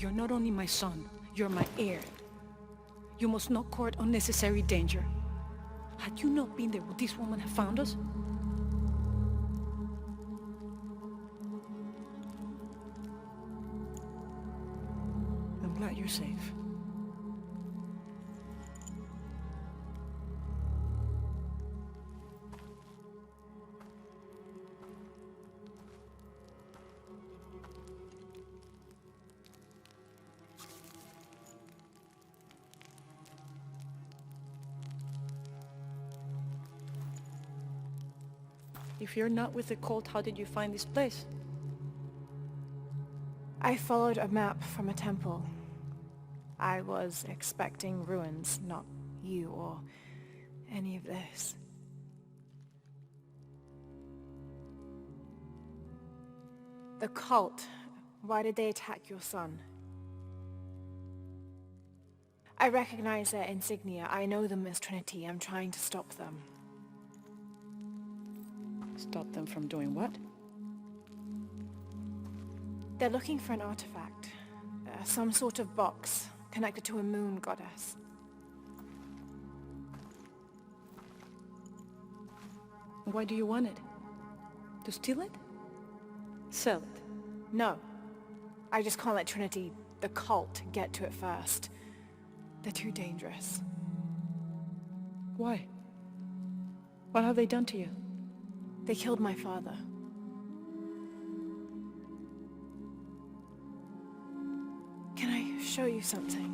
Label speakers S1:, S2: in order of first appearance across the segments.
S1: You're not only my son, you're my heir. You must not court unnecessary danger. Had you not been there, would this woman have found us? I'm glad you're safe. If you're not with the cult, how did you find this place?
S2: I followed a map from a temple. I was expecting ruins, not you or any of this. The cult. Why did they attack your son? I recognize their insignia. I know them as Trinity. I'm trying to stop them.
S1: Stop them from doing what?
S2: They're looking for an artifact. Some sort of box connected to a moon goddess.
S1: Why do you want it? To steal it? Sell it?
S2: No. I just can't let Trinity, the cult, get to it first. They're too dangerous.
S1: Why? What have they done to you?
S2: They killed my father. Can I show you something?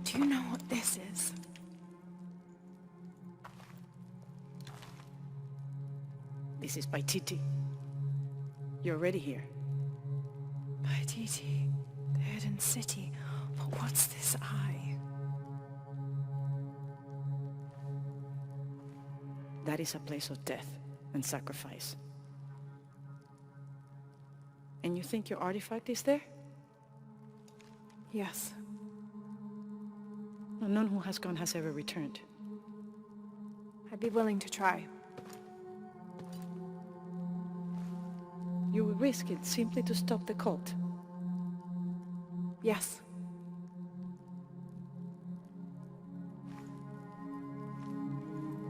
S2: Do you know what this is?
S1: This is Paititi. You're already here.
S2: Paititi, the hidden city. But what's this eye?
S1: That is a place of death and sacrifice. And you think your artifact is there?
S2: Yes.
S1: None who has gone has ever returned.
S2: I'd be willing to try.
S1: You would risk it simply to stop the cult?
S2: Yes.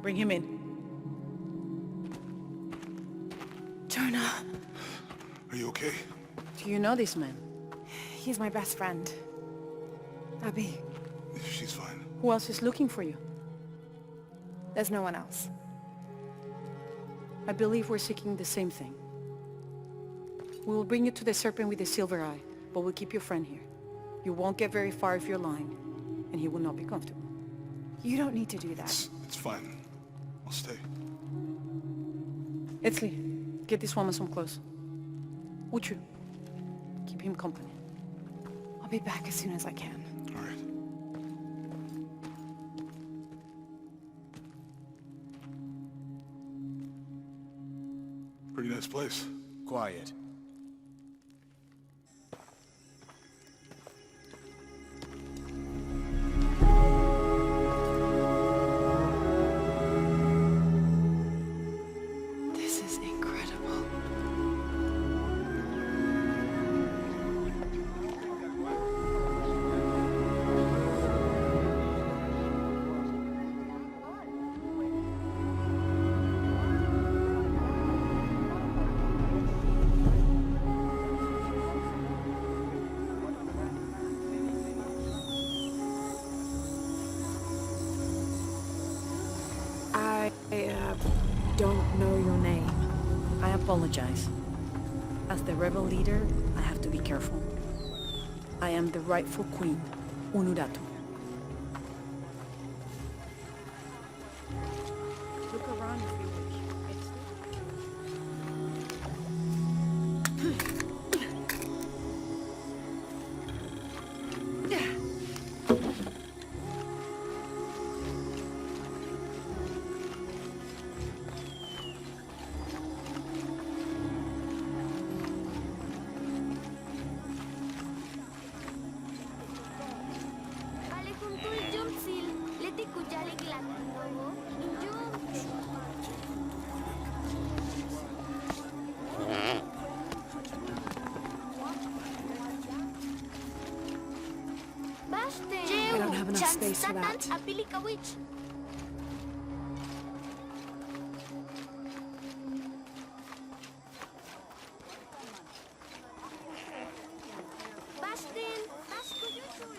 S1: Bring him in.
S2: Jonah.
S3: Are you okay?
S1: Do you know this man?
S2: He's my best friend. Abby.
S3: She's fine.
S1: Who else is looking for you?
S2: There's no one else.
S1: I believe we're seeking the same thing. We will bring you to the serpent with the silver eye, but we'll keep your friend here. You won't get very far if you're lying, and he will not be comfortable.
S2: You don't need to do that.
S3: It's fine. I'll stay.
S1: Etzli, get this woman some clothes. Uchu, keep him company.
S2: I'll be back as soon as I can.
S3: All right. Pretty nice place.
S4: Quiet.
S2: This is incredible. I don't know your name.
S1: I apologize. As the rebel leader, I have to be careful. I am the rightful queen, Unuratu. Look around if you wish.
S2: space for that.
S4: Satan, apili ka witch. Bastin, Basko Yusul.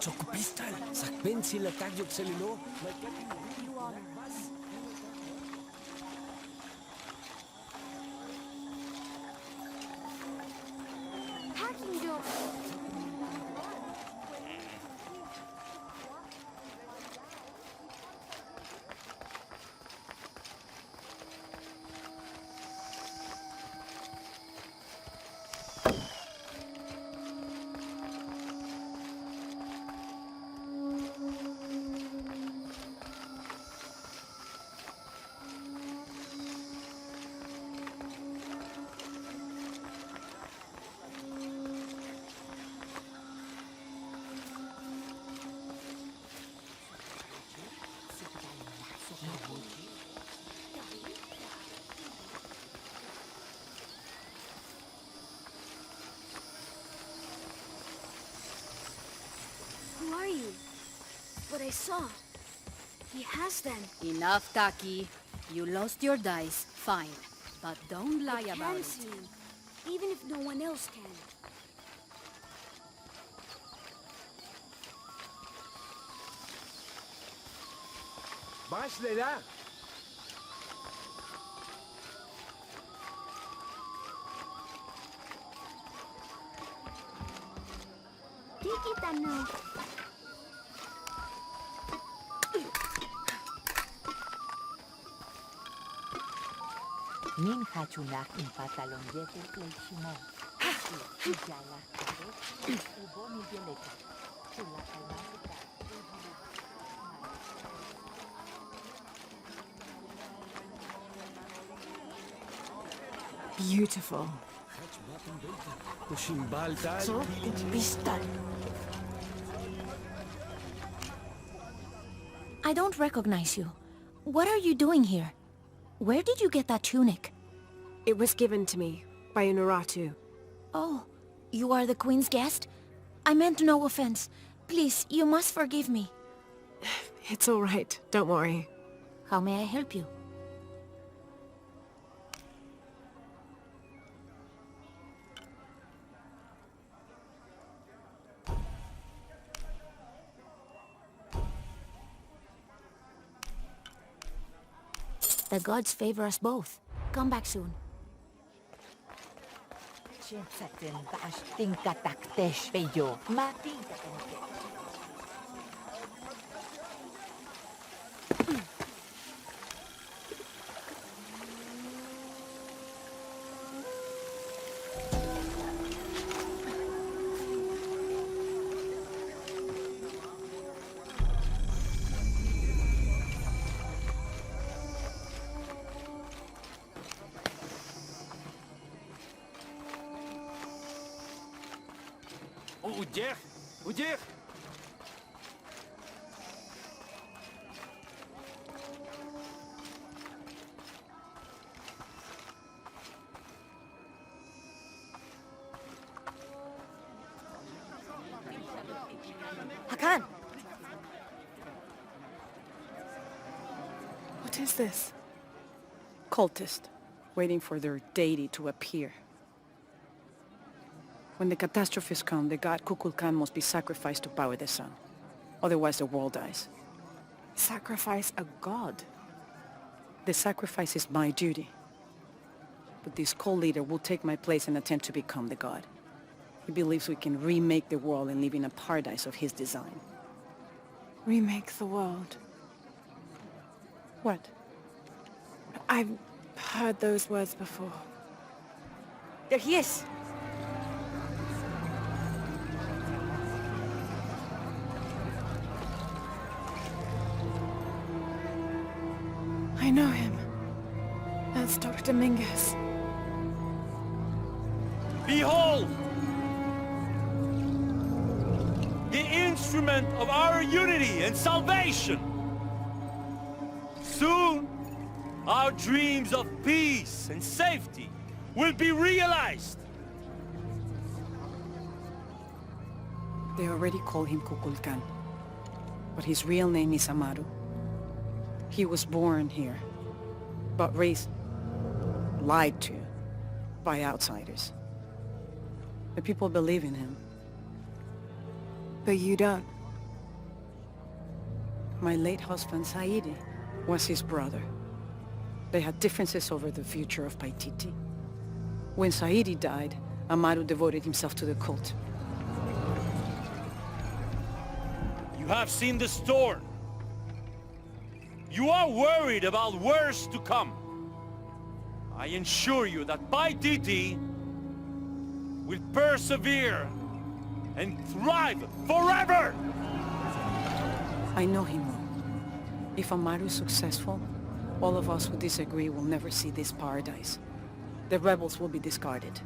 S5: Choco Pistol, sakben sila tagyog sa lilo.
S4: Hacking job. Who are you? What I saw. He has them.
S6: Enough, Taki. You lost your dice, fine. But don't lie
S4: I
S6: about
S4: can
S6: it.
S4: see him, even if no one else can.
S5: Başla.
S4: Di kita na.
S7: Min hachunak in patalon yete plechimo. Ijala kare, ubo mi violeta. Chula kalmasita.
S2: Beautiful.
S5: Kushimbal tal.
S2: Pistol.
S8: I don't recognize you. What are you doing here? Where did you get that tunic?
S9: It was given to me by Unuratu.
S8: Oh, you are the Queen's guest? I meant no offense. Please, you must forgive me.
S9: It's all right, don't worry.
S8: How may I help you? The gods favor us both. Come back soon.
S7: Chinsatin bash tinkataktesh peyo. Matinkataktesh.
S5: Ujer! Ujer!
S2: Hakan! What is this?
S1: Cultist, waiting for their deity to appear. When the catastrophes come, the god Kukulkan must be sacrificed to power the sun. Otherwise the world dies.
S2: Sacrifice a god?
S1: The sacrifice is my duty. But this cult leader will take my place and attempt to become the god. He believes we can remake the world and live in a paradise of his design.
S2: Remake the world.
S1: What?
S2: I've heard those words before.
S1: There he is!
S2: I know him. That's Dr. Mingus.
S5: Behold! The instrument of our unity and salvation! Soon, our dreams of peace and safety will be realized!
S1: They already call him Kukulkan, but his real name is Amaru. He was born here, but raised, lied to, by outsiders. The people believe in him.
S2: But you don't.
S1: My late husband, Saidi, was his brother. They had differences over the future of Paititi. When Saidi died, Amaru devoted himself to the cult.
S5: You have seen the storm. You are worried about worse to come. I assure you that Paititi will persevere and thrive forever!
S1: I know him well. If Amaru is successful, all of us who disagree will never see this paradise. The rebels will be discarded.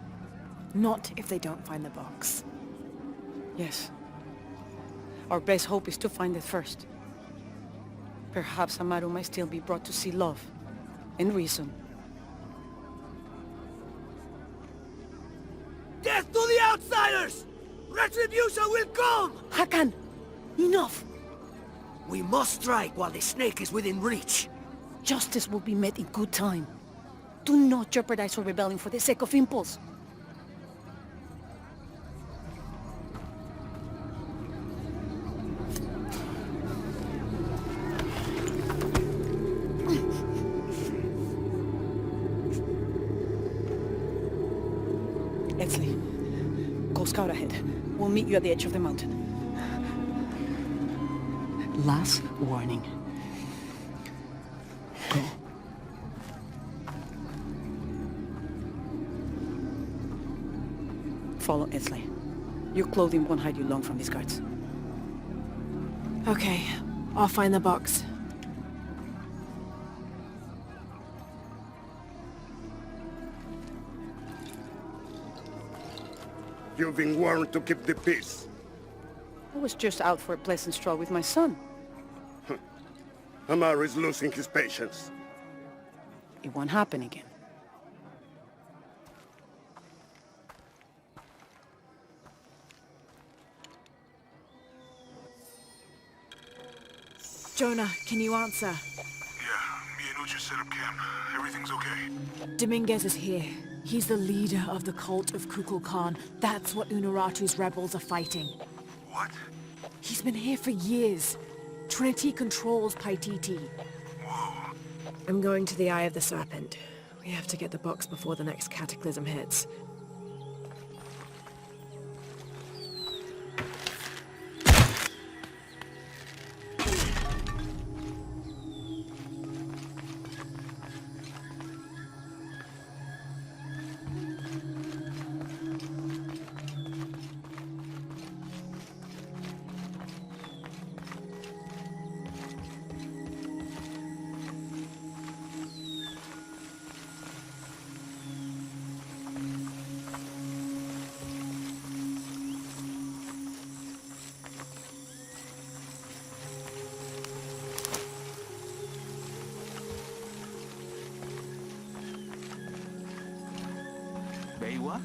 S2: Not if they don't find the box.
S1: Yes. Our best hope is to find it first. Perhaps Amaru might still be brought to see love and reason.
S5: Death to the outsiders! Retribution will come!
S1: Hakan! Enough!
S5: We must strike while the snake is within reach.
S1: Justice will be met in good time. Do not jeopardize our rebellion for the sake of impulse. Etzli, go scout ahead. We'll meet you at the edge of the mountain. Last warning. Go. Follow Etzli. Your clothing won't hide you long from these guards.
S2: Okay, I'll find the box.
S10: You've been warned to keep the peace.
S1: I was just out for a pleasant stroll with my son.
S10: Amaru is losing his patience.
S1: It won't happen again.
S2: Jonah, can you answer?
S3: Yeah, me and Ucha set up camp. Everything's okay.
S2: Dominguez is here. He's the leader of the cult of Kukulkan. That's what Unuratu's rebels are fighting.
S3: What?
S2: He's been here for years. Trinity controls Paititi.
S3: Whoa.
S9: I'm going to the Eye of the Serpent. We have to get the box before the next cataclysm hits.
S5: Beiwa?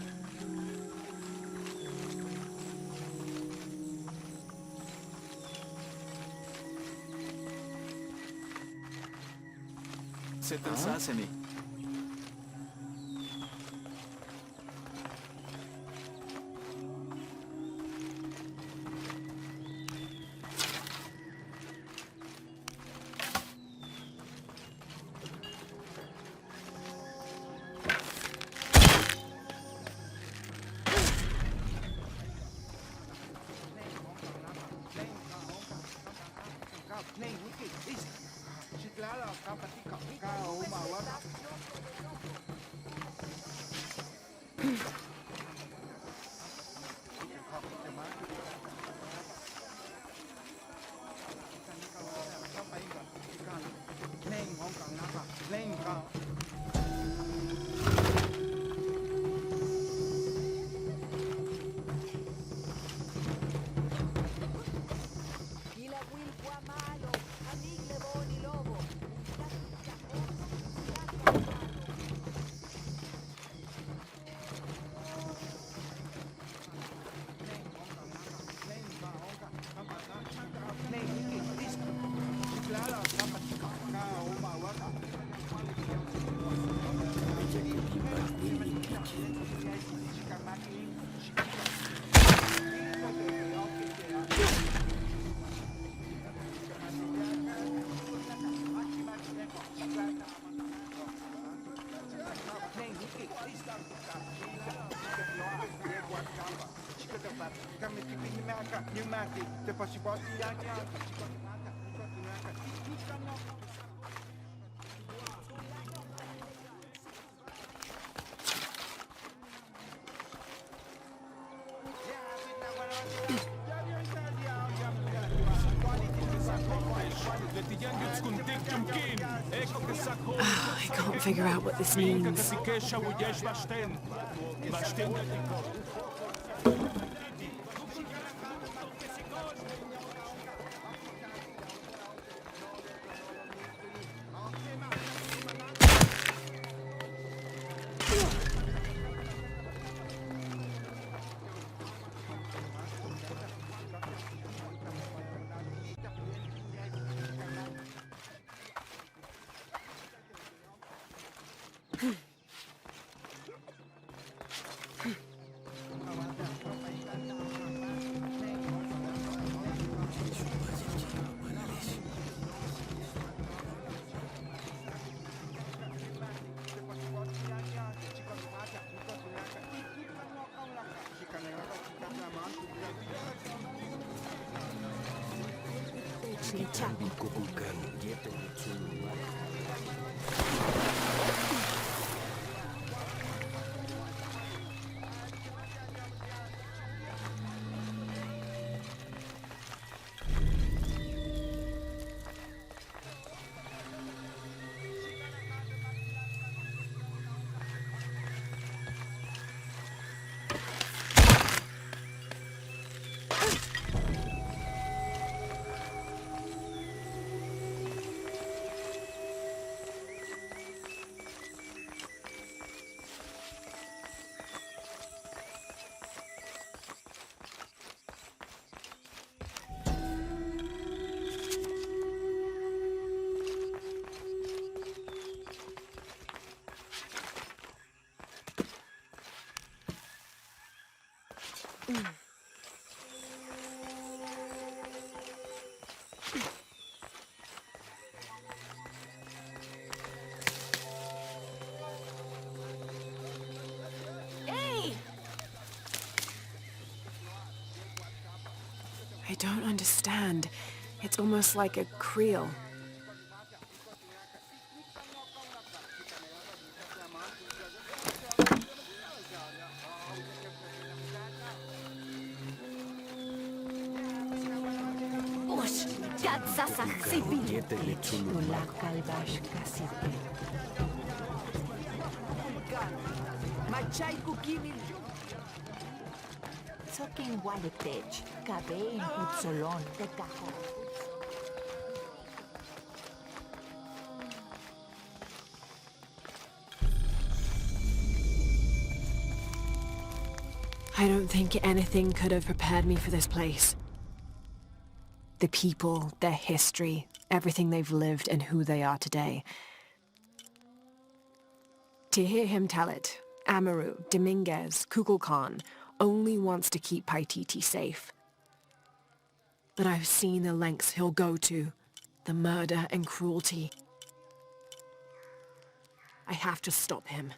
S11: Setel Sasani.
S9: I can't figure out what this means. I don't understand. It's almost like a creel.
S7: Soking Waletech, Cabe in Utsolon, de Cajo.
S9: I don't think anything could have prepared me for this place. The people, their history, everything they've lived and who they are today. To hear him tell it, Amaru, Dominguez, Kukulkan only wants to keep Paititi safe. But I've seen the lengths he'll go to, the murder and cruelty. I have to stop him.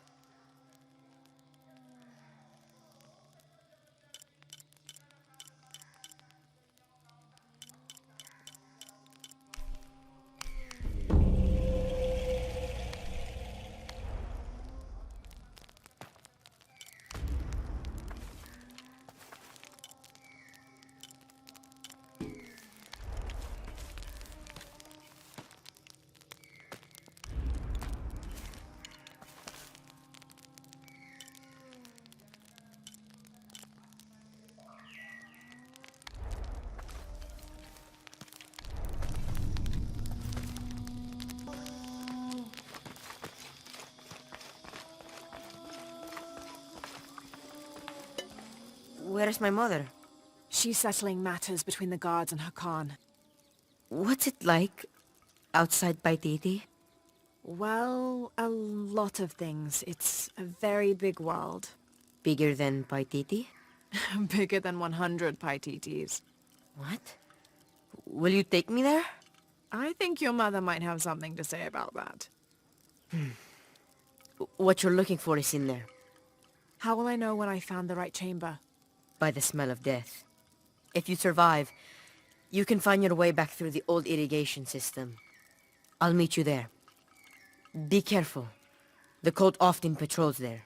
S11: Where's my mother?
S9: She's settling matters between the guards and Hakan.
S11: What's it like outside Paititi?
S9: Well, a lot of things. It's a very big world.
S11: Bigger than Paititi?
S9: Bigger than 100 Paititis.
S11: What? Will you take me there?
S9: I think your mother might have something to say about that.
S11: What you're looking for is in there.
S9: How will I know when I found the right chamber?
S11: By the smell of death. If you survive, you can find your way back through the old irrigation system. I'll meet you there. Be careful. The cult often patrols there.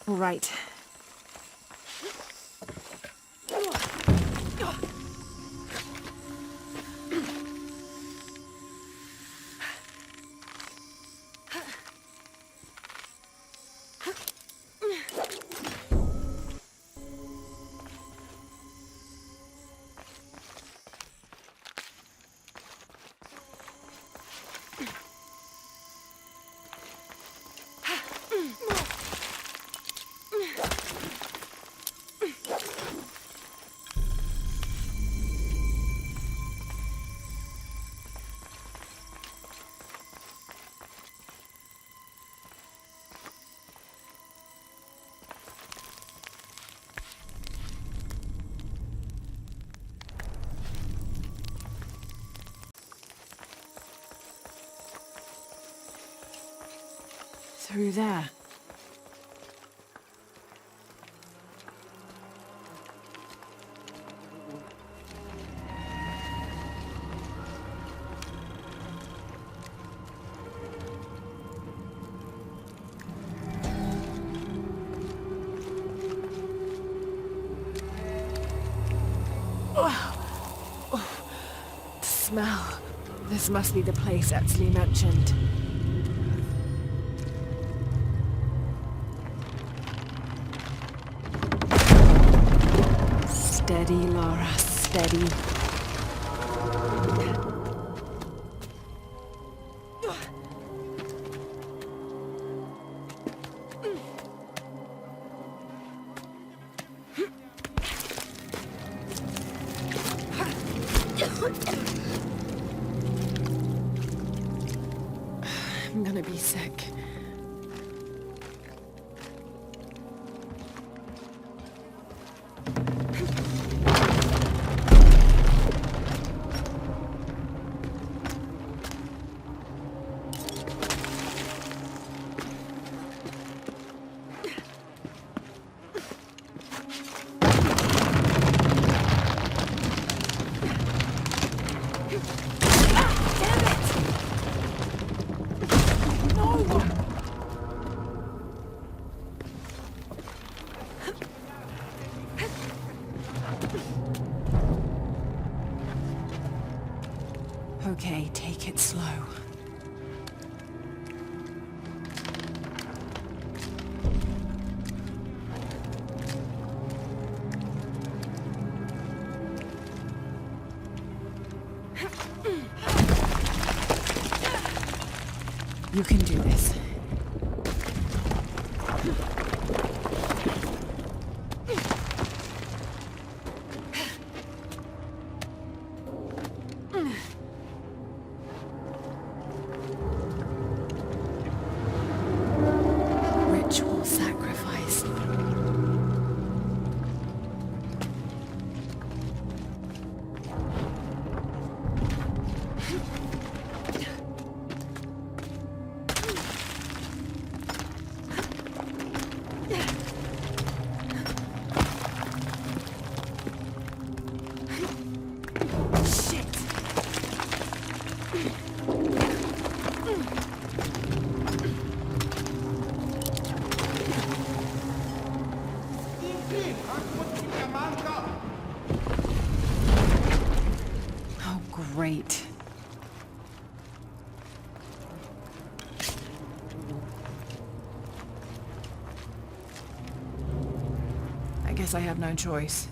S9: All right. Through there. The smell. This must be the place Etsley mentioned. Steady, Lara, steady. I'm gonna be sick. Okay, take it slow. You can do this. Ritual sacrifice. Great. I guess I have no choice.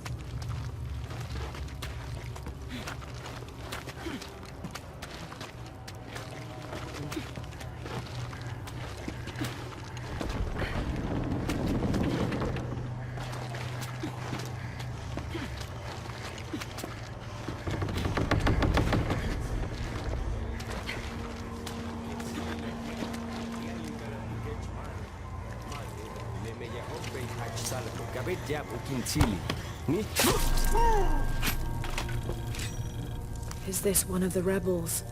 S9: Is this one of the rebels?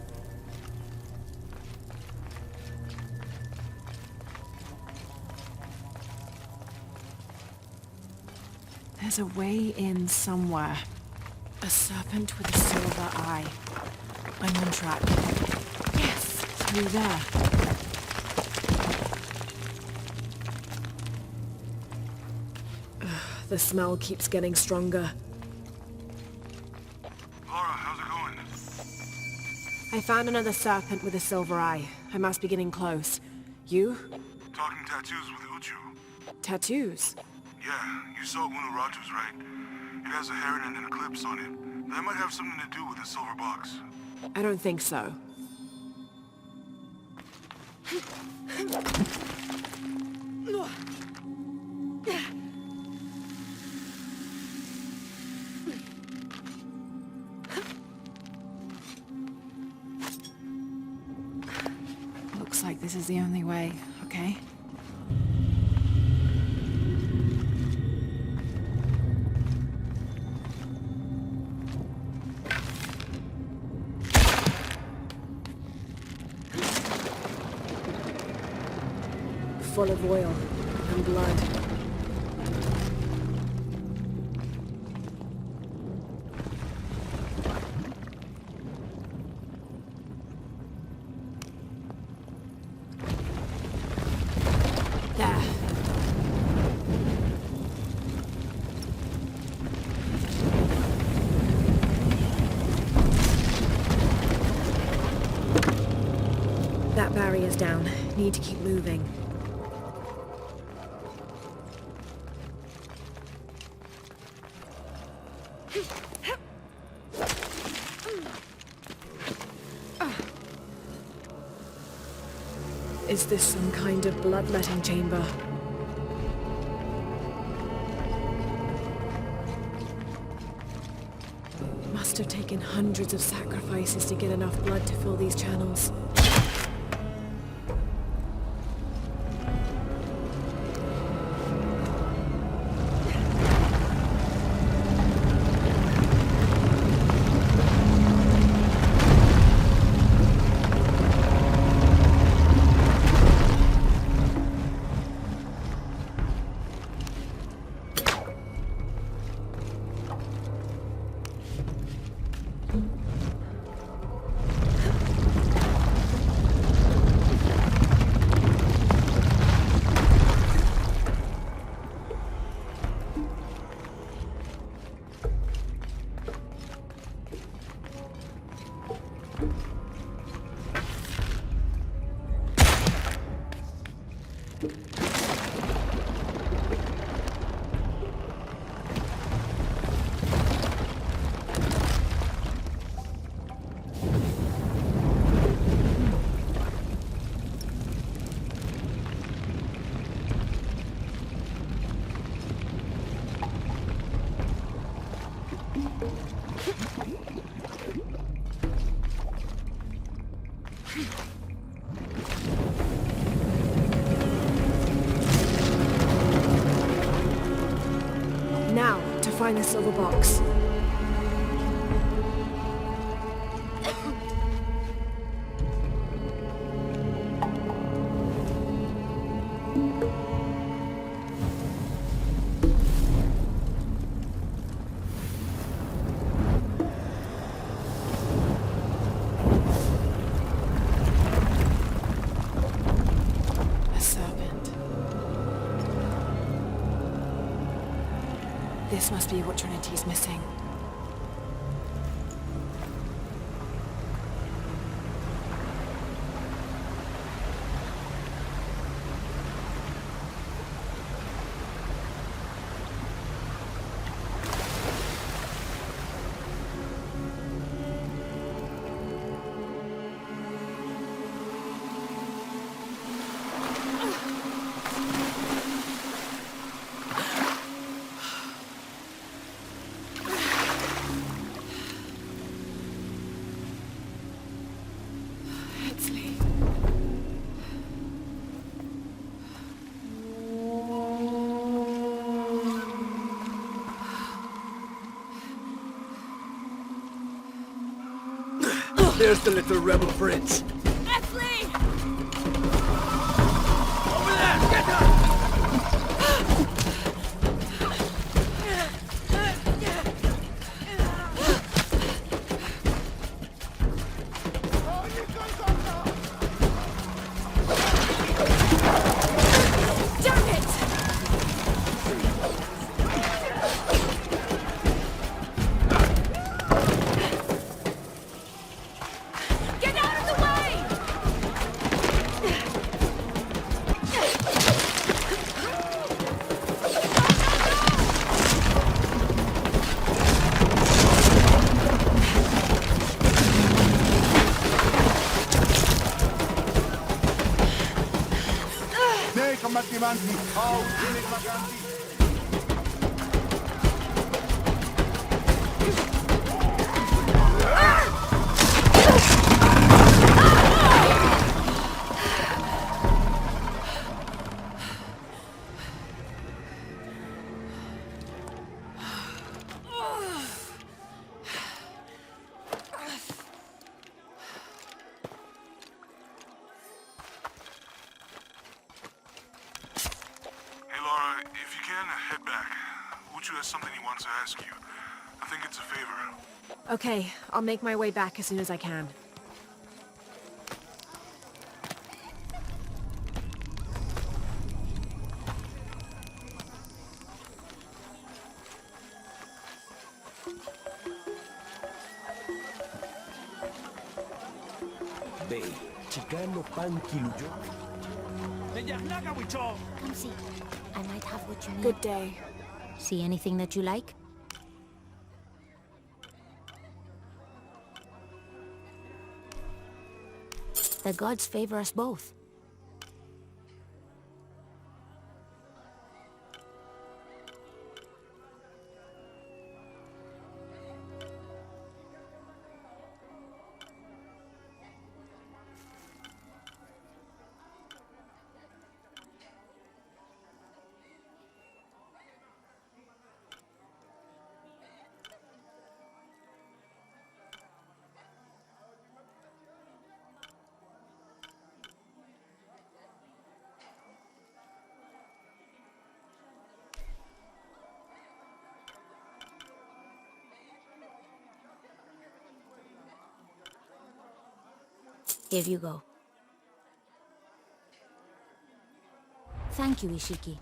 S9: There's a way in somewhere. A serpent with a silver eye. I'm on track. Yes! Through there. The smell keeps getting stronger.
S3: Laura, how's it going?
S9: I found another serpent with a silver eye. I must be getting close. You?
S3: Talking tattoos with Uchu.
S9: Tattoos?
S3: Yeah, you saw Uno Rogers, right? It has a heron and an eclipse on it. That might have something to do with the silver box.
S9: I don't think so. Looks like this is the only way, okay? Full of oil and blood. There. That barrier's down. Need to keep moving. Is this some kind of bloodletting chamber? Must have taken hundreds of sacrifices to get enough blood to fill these channels. Now, to find the silver box. A serpent. This must be what Trinity's missing.
S12: There's the little rebel prince.
S8: Esley!
S12: Over there! Get her!
S8: Damn it! Get out of the way!
S3: Dei, combattivanti! Oh, uccidi i vaganti! Hey, Laura, if you can, head back. Uchu has something he wants to ask you. I think it's a favor.
S9: Okay, I'll make my way back as soon as I can.
S12: Bey, Chicano Pan Kiluyo.
S4: Come see. I might have what you need.
S2: Good day.
S4: See anything that you like? The gods favor us both. Here you go. Thank you, Ishiki.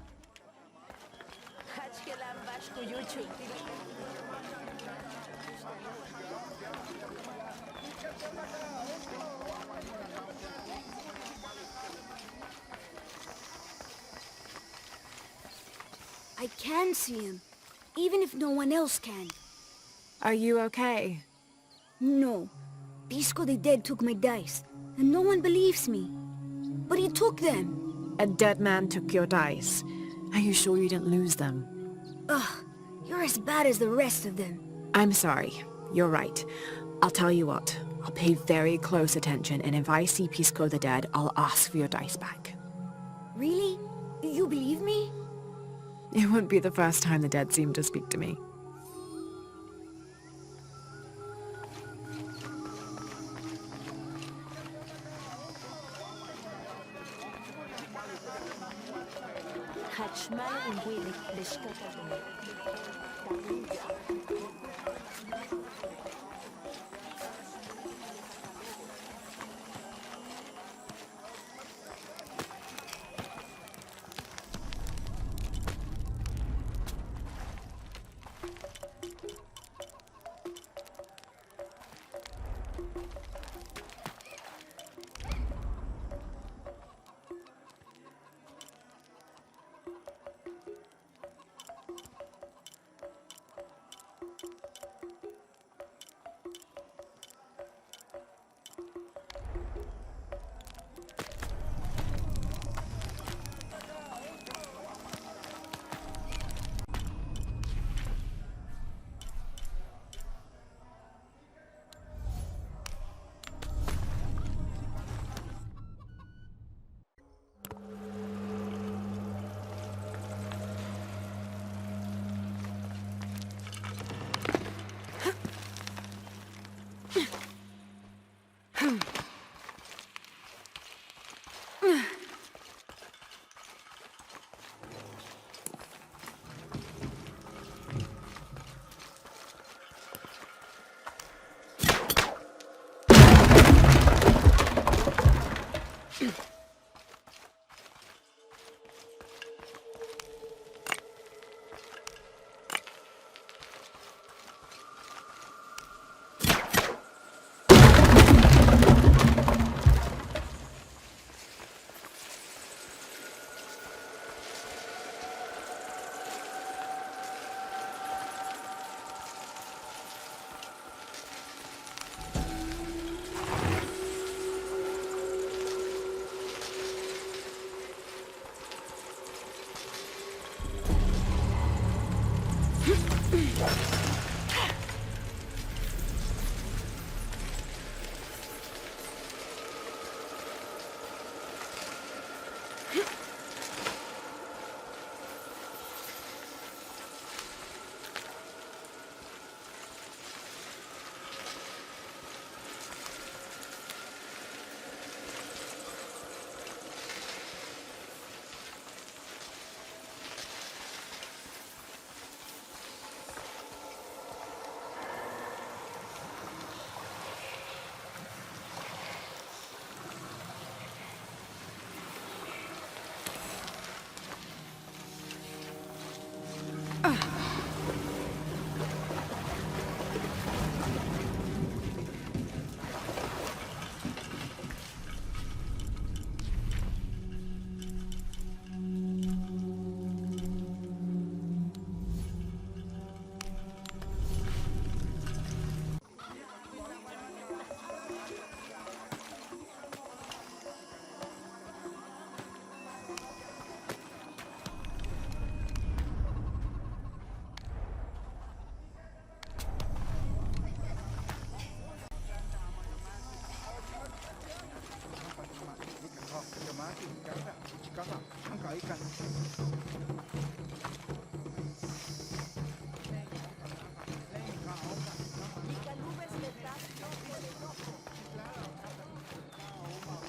S4: I can see him, even if no one else can.
S2: Are you okay?
S4: No. Pisco the Dead took my dice, and no one believes me. But he took them.
S9: A dead man took your dice. Are you sure you didn't lose them?
S4: Ugh, you're as bad as the rest of them.
S9: I'm sorry. You're right. I'll tell you what. I'll pay very close attention, and if I see Pisco the Dead, I'll ask for your dice back.
S4: Really? You believe me?
S9: It wouldn't be the first time the dead seemed to speak to me.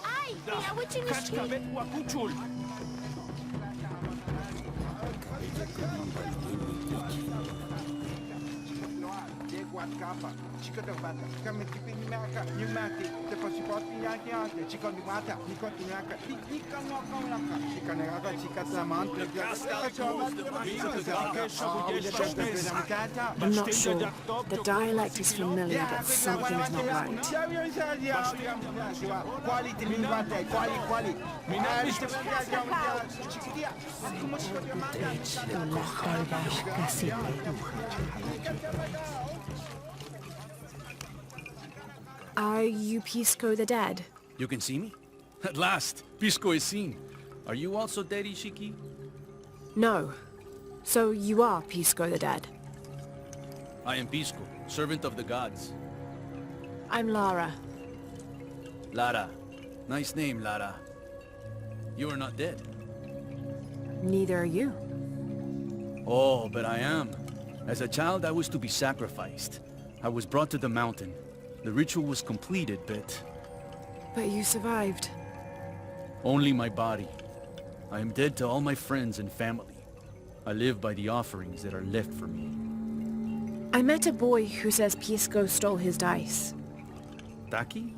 S8: Ay, pinawitching is
S5: Wakuchul!
S9: I'm not sure. The dialect is familiar, but something's not right. Are you Pisco the Dead?
S12: You can see me? At last, Pisco is seen. Are you also dead, Ishiki?
S9: No. So you are Pisco the Dead?
S12: I am Pisco, servant of the gods.
S9: I'm Lara.
S12: Lara. Nice name, Lara. You are not dead.
S9: Neither are you.
S12: Oh, but I am. As a child, I was to be sacrificed. I was brought to the mountain. The ritual was completed, but...
S9: But you survived.
S12: Only my body. I am dead to all my friends and family. I live by the offerings that are left for me.
S9: I met a boy who says Pisco stole his dice.
S12: Taki?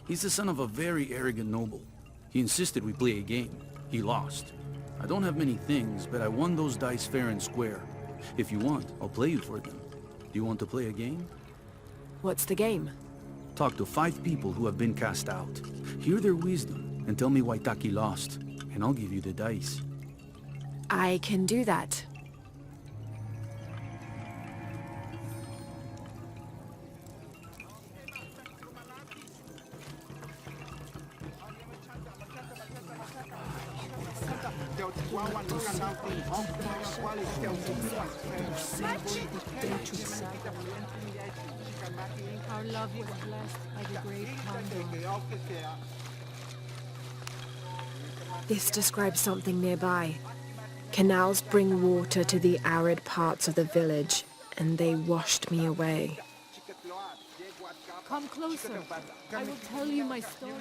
S12: He's the son of a very arrogant noble. He insisted we play a game. He lost. I don't have many things, but I won those dice fair and square. If you want, I'll play you for them. Do you want to play a game?
S9: What's the game?
S12: Talk to 5 people who have been cast out. Hear their wisdom and tell me why Taki lost, and I'll give you the dice.
S9: I can do that.
S1: Our love was blessed by the great Condor.
S9: This describes something nearby. Canals bring water to the arid parts of the village, and they washed me away. Come closer. I will tell you my story.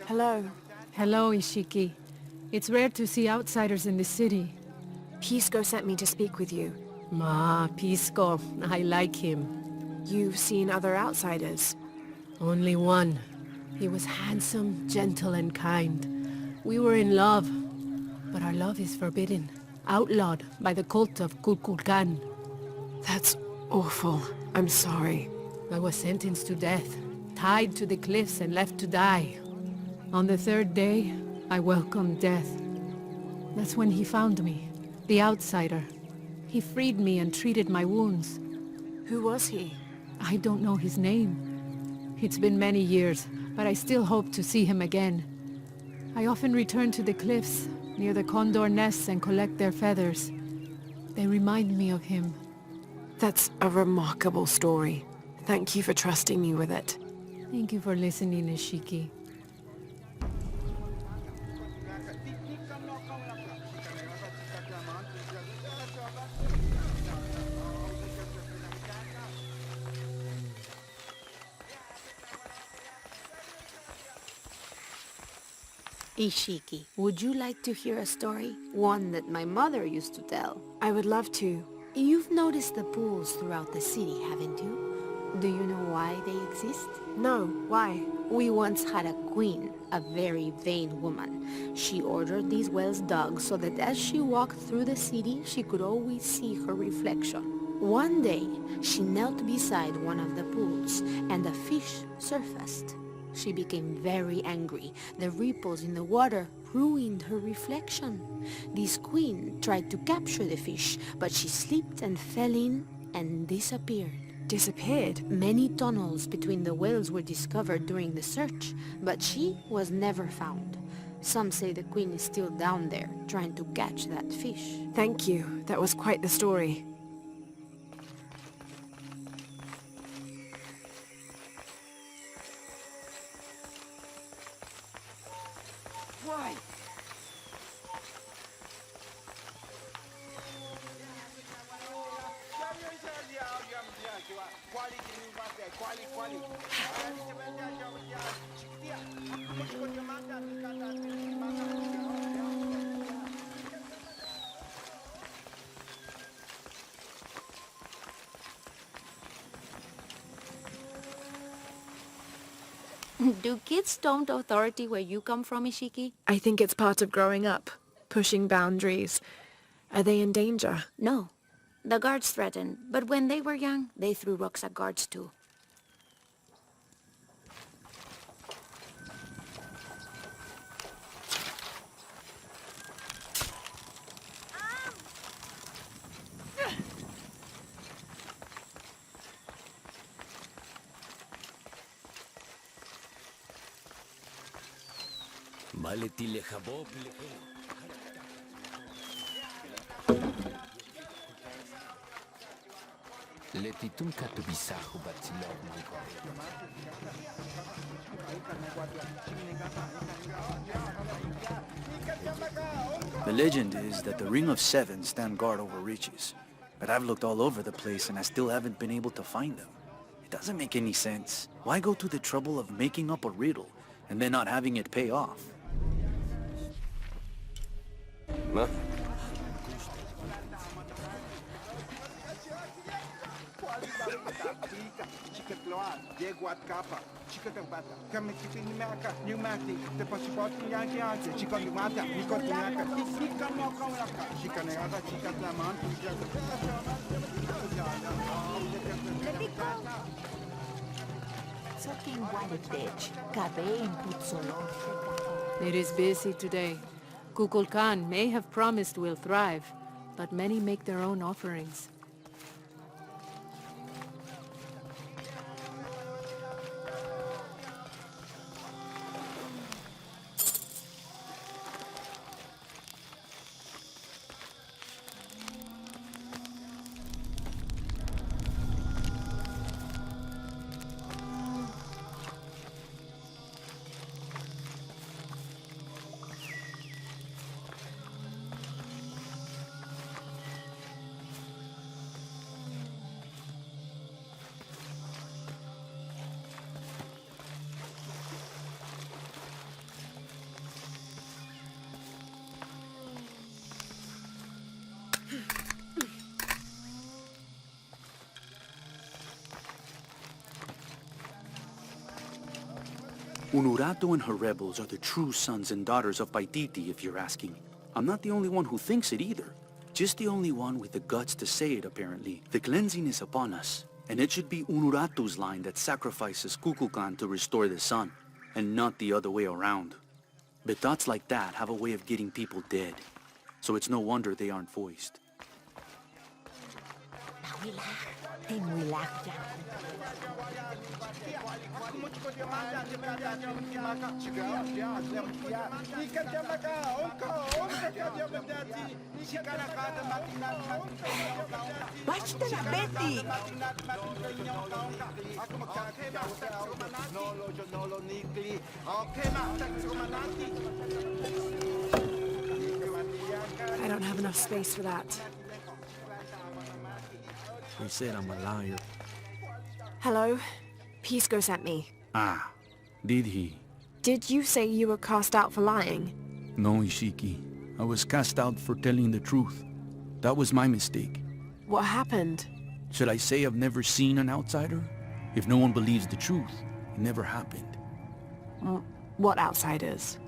S2: Hello.
S9: Hello, Ishiki. It's rare to see outsiders in the city.
S2: Pisco sent me to speak with you.
S9: Ma, Pisco. I like him.
S2: You've seen other outsiders.
S9: Only one. He was handsome, gentle, and kind. We were in love. But our love is forbidden. Outlawed by the cult of Kukulkan.
S2: That's awful. I'm sorry.
S9: I was sentenced to death, tied to the cliffs and left to die. On the third day, I welcomed death. That's when he found me, the outsider. He freed me and treated my wounds.
S2: Who was he?
S9: I don't know his name. It's been many years, but I still hope to see him again. I often return to the cliffs, near the condor nests, and collect their feathers. They remind me of him.
S2: That's a remarkable story. Thank you for trusting me with it.
S9: Thank you for listening, Ishiki.
S13: Ishiki, would you like to hear a story? One that my mother used to tell.
S2: I would love to.
S13: You've noticed the pools throughout the city, haven't you? Do you know why they exist?
S2: No, why?
S13: We once had a queen, a very vain woman. She ordered these wells dug so that as she walked through the city, she could always see her reflection. One day, she knelt beside one of the pools, and a fish surfaced. She became very angry. The ripples in the water ruined her reflection. This queen tried to capture the fish, but she slipped and fell in and disappeared.
S2: Disappeared?
S13: Many tunnels between the wells were discovered during the search, but she was never found. Some say the queen is still down there, trying to catch that fish.
S2: Thank you. That was quite the story.
S5: Why?
S13: Do kids storm authority where you come from, Ishiki?
S2: I think it's part of growing up. Pushing boundaries. Are they in danger?
S13: No. The guards threatened, but when they were young, they threw rocks at guards too.
S14: The legend is that the Ring of Seven stand guard over riches. But I've looked all over the place and I still haven't been able to find them. It doesn't make any sense. Why go to the trouble of making up a riddle and then not having it pay off?
S10: Ma?
S9: It is busy today. Kukulkan may have promised we'll thrive, but many make their own offerings.
S12: Unuratu and her rebels are the true sons and daughters of Paititi, if you're asking. I'm not the only one who thinks it either. Just the only one with the guts to say it, apparently. The cleansing is upon us, and it should be Unuratu's line that sacrifices Kukulkan to restore the sun, and not the other way around. But thoughts like that have a way of getting people dead, so it's no wonder they aren't voiced.
S7: Basta na, Betty!
S9: I don't have enough space for that.
S12: They said I'm a liar.
S9: Hello? Pisco sent me.
S12: Ah, did he?
S9: Did you say you were cast out for lying?
S12: No, Ishiki. I was cast out for telling the truth. That was my mistake.
S9: What happened?
S12: Should I say I've never seen an outsider? If no one believes the truth, it never happened.
S9: What outsiders?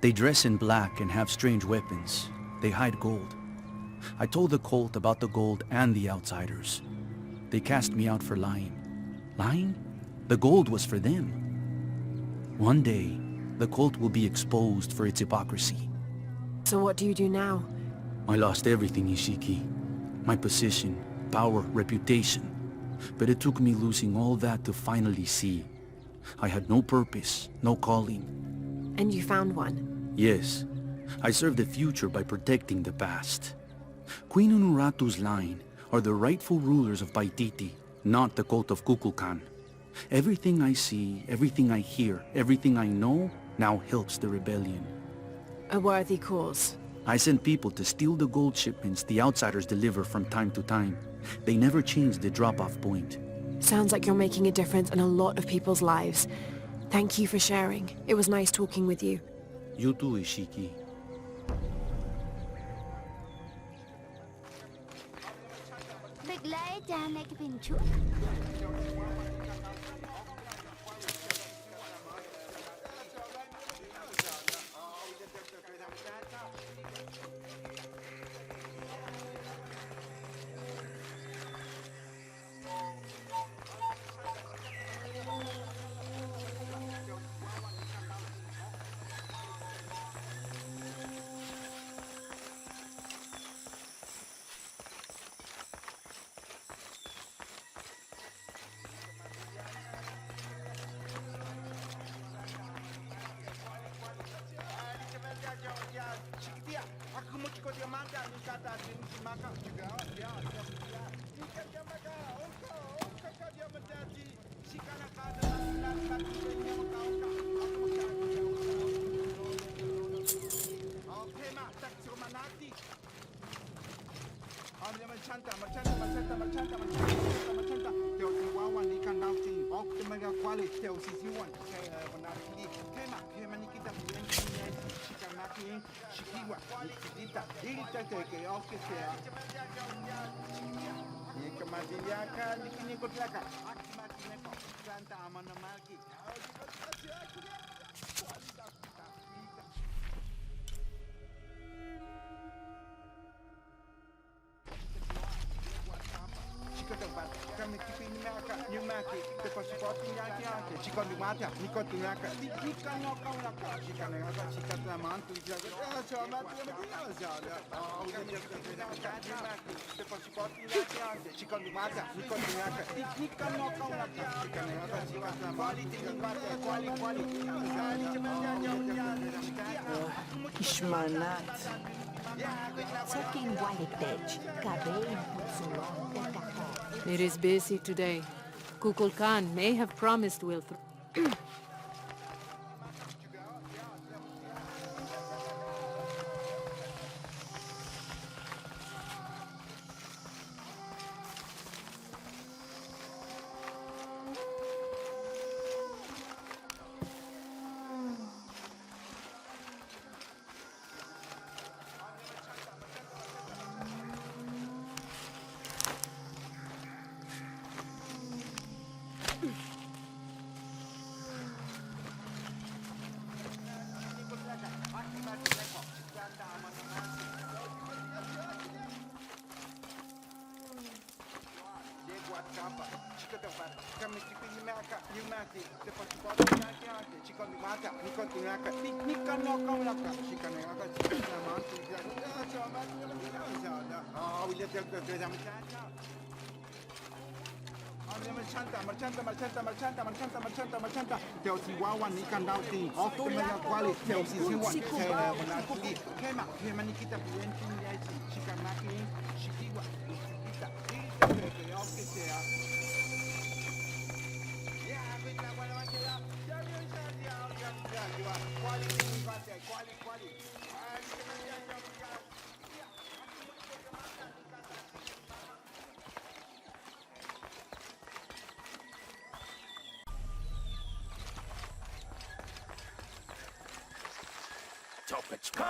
S12: They dress in black and have strange weapons. They hide gold. I told the cult about the gold and the outsiders. They cast me out for lying. Lying? The gold was for them. One day, the cult will be exposed for its hypocrisy.
S9: So what do you do now?
S12: I lost everything, Ishiki. My position, power, reputation. But it took me losing all that to finally see. I had no purpose, no calling.
S9: And you found one?
S12: Yes. I serve the future by protecting the past. Queen Unuratu's line are the rightful rulers of Paititi, not the cult of Kukulkan. Everything I see, everything I hear, everything I know now helps the rebellion.
S9: A worthy cause.
S12: I send people to steal the gold shipments the outsiders deliver from time to time. They never change the drop-off point.
S9: Sounds like you're making a difference in a lot of people's lives. Thank you for sharing. It was nice talking with you.
S12: You too, Ishiki.
S15: It is busy today. Kukulkan may have promised we'll...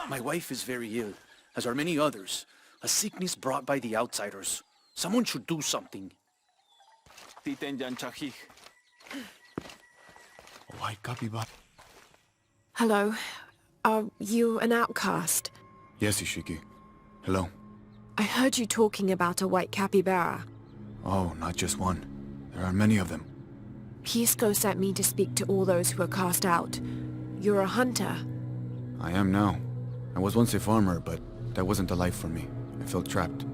S14: My wife is very ill, as are many others. A sickness brought by the outsiders. Someone should do something.
S16: White capybara.
S9: Hello. Are you an outcast?
S16: Yes, Ishiki. Hello.
S9: I heard you talking about a white capybara.
S16: Oh, not just one. There are many of them.
S9: Pisco sent me to speak to all those who are cast out. You're a hunter.
S16: I am now. I was once a farmer, but that wasn't the life for me. I felt trapped.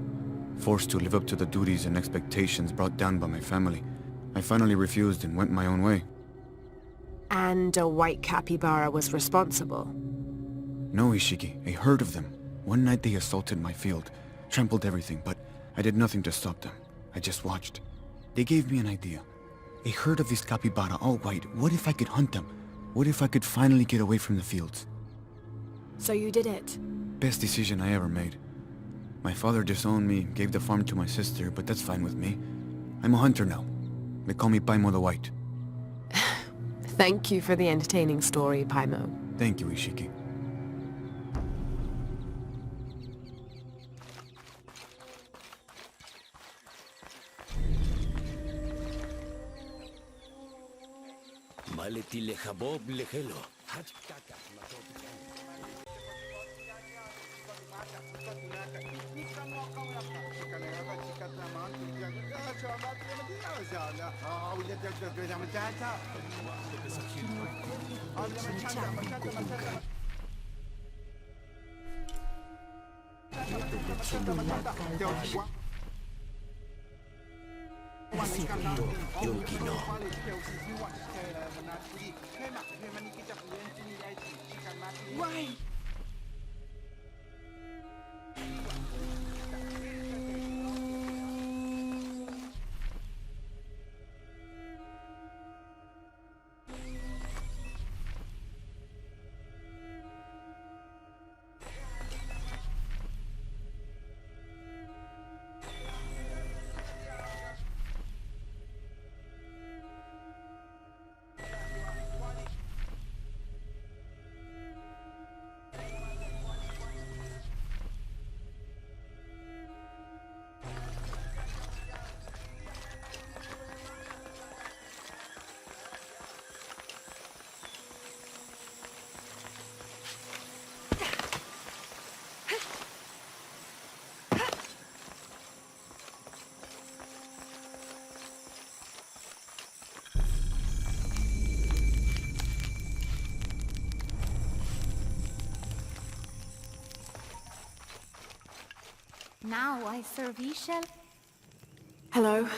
S16: Forced to live up to the duties and expectations brought down by my family. I finally refused and went my own way.
S9: And a white capybara was responsible.
S16: No, Ishiki. A herd of them. One night they assaulted my field, trampled everything, but I did nothing to stop them. I just watched. They gave me an idea. A herd of these capybara, all white. What if I could hunt them? What if I could finally get away from the fields?
S9: So you did it?
S16: Best decision I ever made. My father disowned me, gave the farm to my sister, but that's fine with me. I'm a hunter now. They call me Paimon the White.
S9: Thank you for the entertaining story, Paimon.
S16: Thank you, Ishiki.
S8: Now I serve Ishel?
S9: Hello.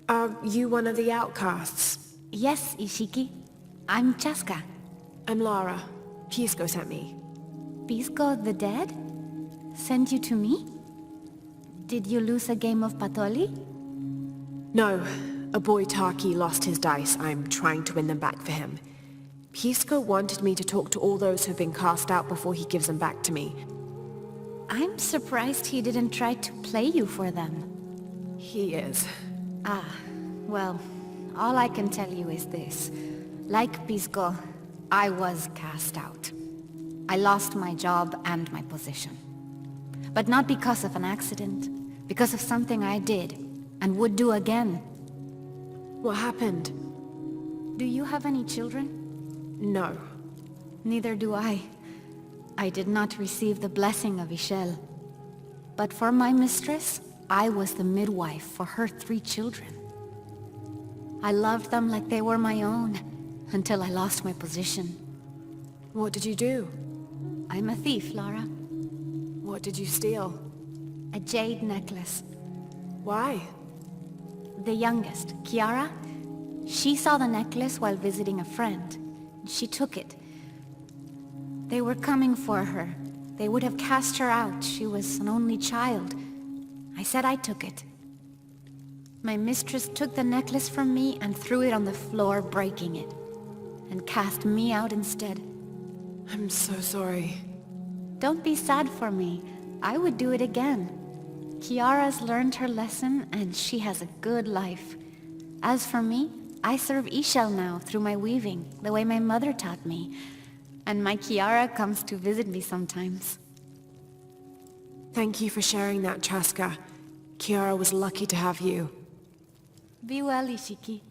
S9: Are you one of the outcasts?
S8: Yes, Ishiki. I'm Chaska.
S9: I'm Lara. Pisco sent me.
S8: Pisco the dead? Sent you to me? Did you lose a game of Patoli?
S9: No. A boy Taki lost his dice. I'm trying to win them back for him. Pisco wanted me to talk to all those who've been cast out before he gives them back to me.
S8: I'm surprised he didn't try to play you for them.
S9: He is.
S8: Ah, well, all I can tell you is this. Like Pisco, I was cast out. I lost my job and my position. But not because of an accident, because of something I did, and would do again.
S9: What happened?
S8: Do you have any children?
S9: No.
S8: Neither do I. I did not receive the blessing of Ishel. But for my mistress, I was the midwife for her 3 children. I loved them like they were my own, until I lost my position.
S9: What did you do?
S8: I'm a thief, Lara.
S9: What did you steal?
S8: A jade necklace.
S9: Why?
S8: The youngest, Kiara, she saw the necklace while visiting a friend. She took it. They were coming for her. They would have cast her out. She was an only child. I said I took it. My mistress took the necklace from me and threw it on the floor, breaking it, and cast me out instead.
S9: I'm so sorry.
S8: Don't be sad for me. I would do it again. Kiara's learned her lesson and she has a good life. As for me, I serve Ishel now through my weaving, the way my mother taught me. And my Kiara comes to visit me sometimes.
S9: Thank you for sharing that, Chaska. Kiara was lucky to have you.
S8: Be well, Ishiki.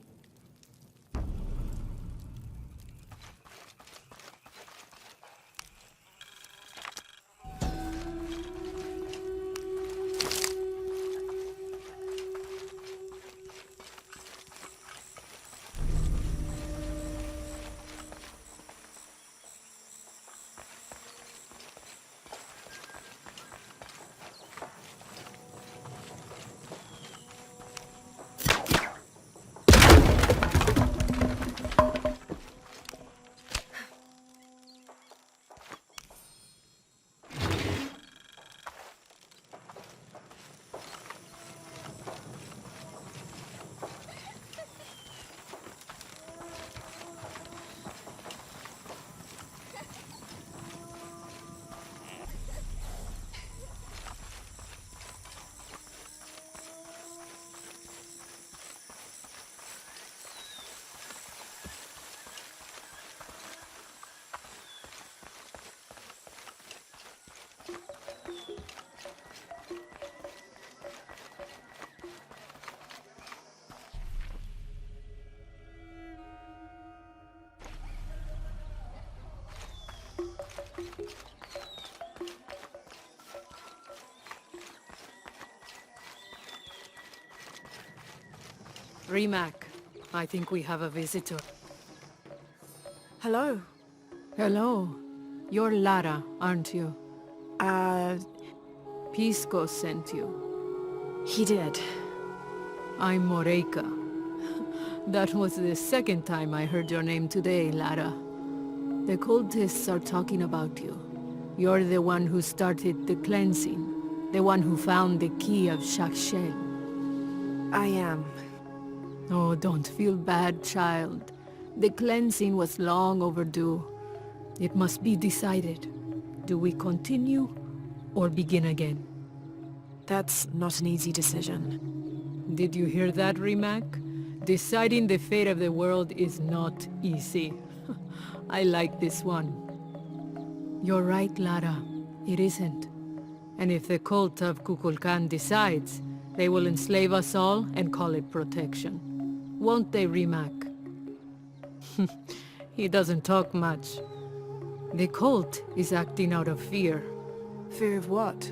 S15: Rimac, I think we have a visitor.
S9: Hello.
S15: Hello. You're Lara, aren't you? Pisco sent you.
S9: He did.
S15: I'm Moreika. That was the second time I heard your name today, Lara. The cultists are talking about you. You're the one who started the cleansing. The one who found the key of Shakshel.
S9: I am.
S15: Oh, don't feel bad, child. The cleansing was long overdue. It must be decided. Do we continue or begin again?
S9: That's not an easy decision.
S15: Did you hear that, Rimac? Deciding the fate of the world is not easy. I like this one. You're right, Lara. It isn't. And if the cult of Kukulkan decides, they will enslave us all and call it protection. Won't they, Rimac? He doesn't talk much. The cult is acting out of fear.
S9: Fear of what?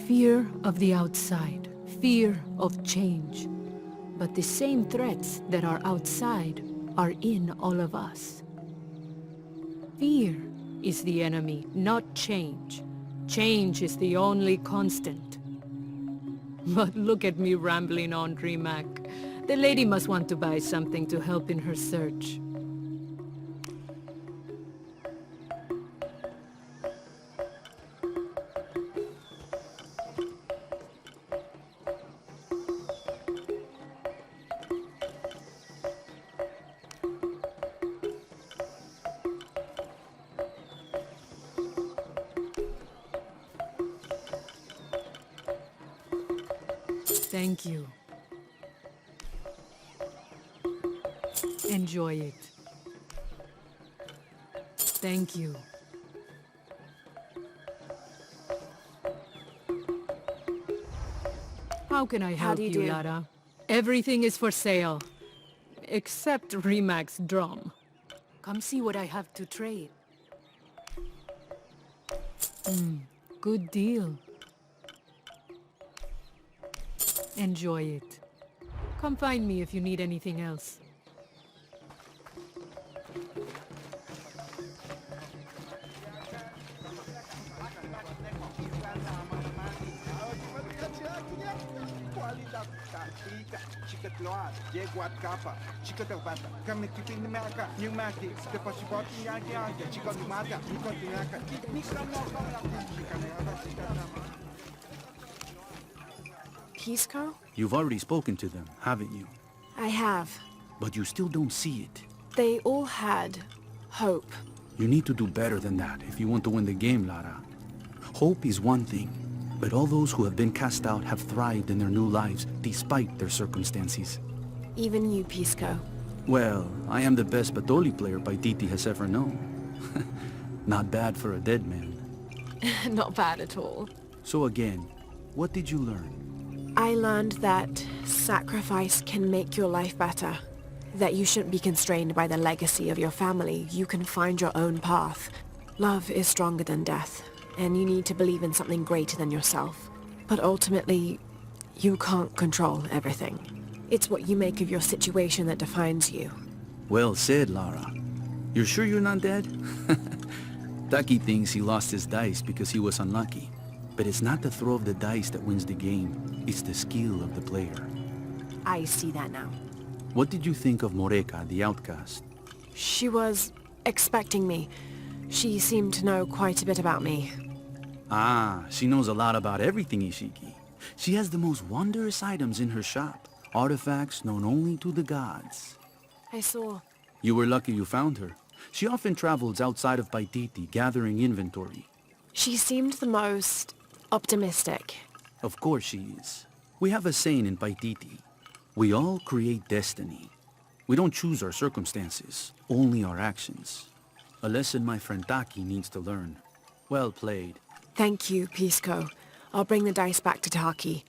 S15: Fear of the outside. Fear of change. But the same threats that are outside are in all of us. Fear is the enemy, not change. Change is the only constant. But look at me rambling on, Rimac. The lady must want to buy something to help in her search. Thank you. Enjoy it. Thank you. How can I help you, Lara? Everything is for sale. Except Rimac's drum. Come see what I have to trade. Good deal. Enjoy it. Come find me if you need anything else.
S9: Pisco?
S12: You've already spoken to them, haven't you?
S9: I have.
S12: But you still don't see it.
S9: They all had hope.
S12: You need to do better than that if you want to win the game, Lara. Hope is one thing, but all those who have been cast out have thrived in their new lives despite their circumstances.
S9: Even you, Pisco.
S12: Well, I am the best Batoli player Paititi has ever known. Not bad for a dead man.
S9: Not bad at all.
S12: So again, what did you learn?
S9: I learned that sacrifice can make your life better. That you shouldn't be constrained by the legacy of your family. You can find your own path. Love is stronger than death, and you need to believe in something greater than yourself. But ultimately, you can't control everything. It's what you make of your situation that defines you.
S12: Well said, Lara. You're sure you're not dead? Taki thinks he lost his dice because he was unlucky. But it's not the throw of the dice that wins the game. It's the skill of the player.
S9: I see that now.
S12: What did you think of Moreka, the outcast?
S9: She was expecting me. She seemed to know quite a bit about me.
S12: Ah, she knows a lot about everything, Ishiki. She has the most wondrous items in her shop. Artifacts known only to the gods.
S9: I saw.
S12: You were lucky you found her. She often travels outside of Paititi, gathering inventory.
S9: She seemed the most optimistic.
S12: Of course she is. We have a saying in Paititi. We all create destiny. We don't choose our circumstances, only our actions. A lesson my friend Taki needs to learn. Well played.
S9: Thank you, Pisco. I'll bring the dice back to Taki.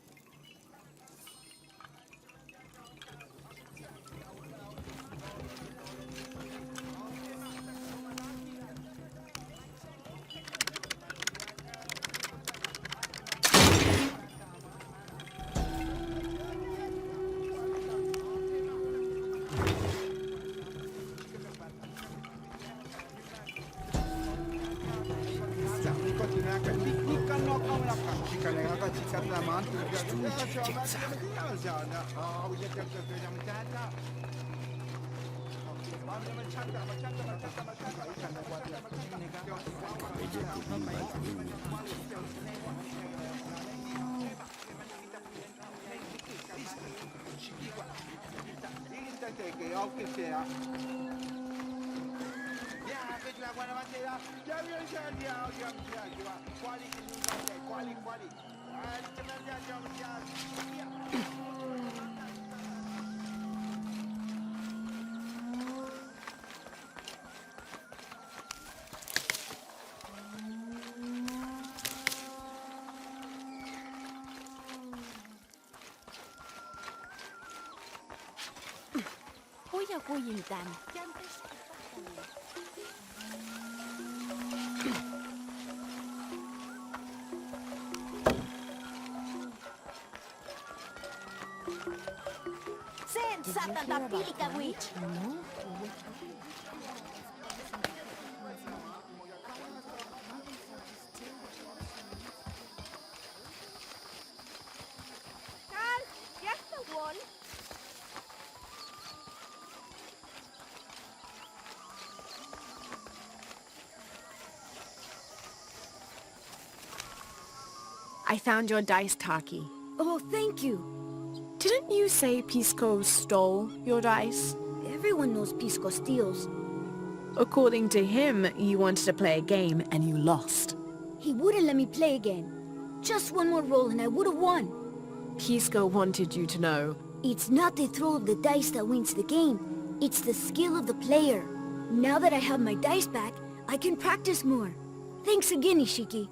S4: Senza tanta pilica qui. Carl, get the wall.
S9: I found your dice, Taki.
S4: Oh, thank you.
S9: Didn't you say Pisco stole your dice?
S4: Everyone knows Pisco steals.
S9: According to him, you wanted to play a game and you lost.
S4: He wouldn't let me play again. Just one more roll and I would have won.
S9: Pisco wanted you to know.
S4: It's not the throw of the dice that wins the game. It's the skill of the player. Now that I have my dice back, I can practice more. Thanks again, Ishiki.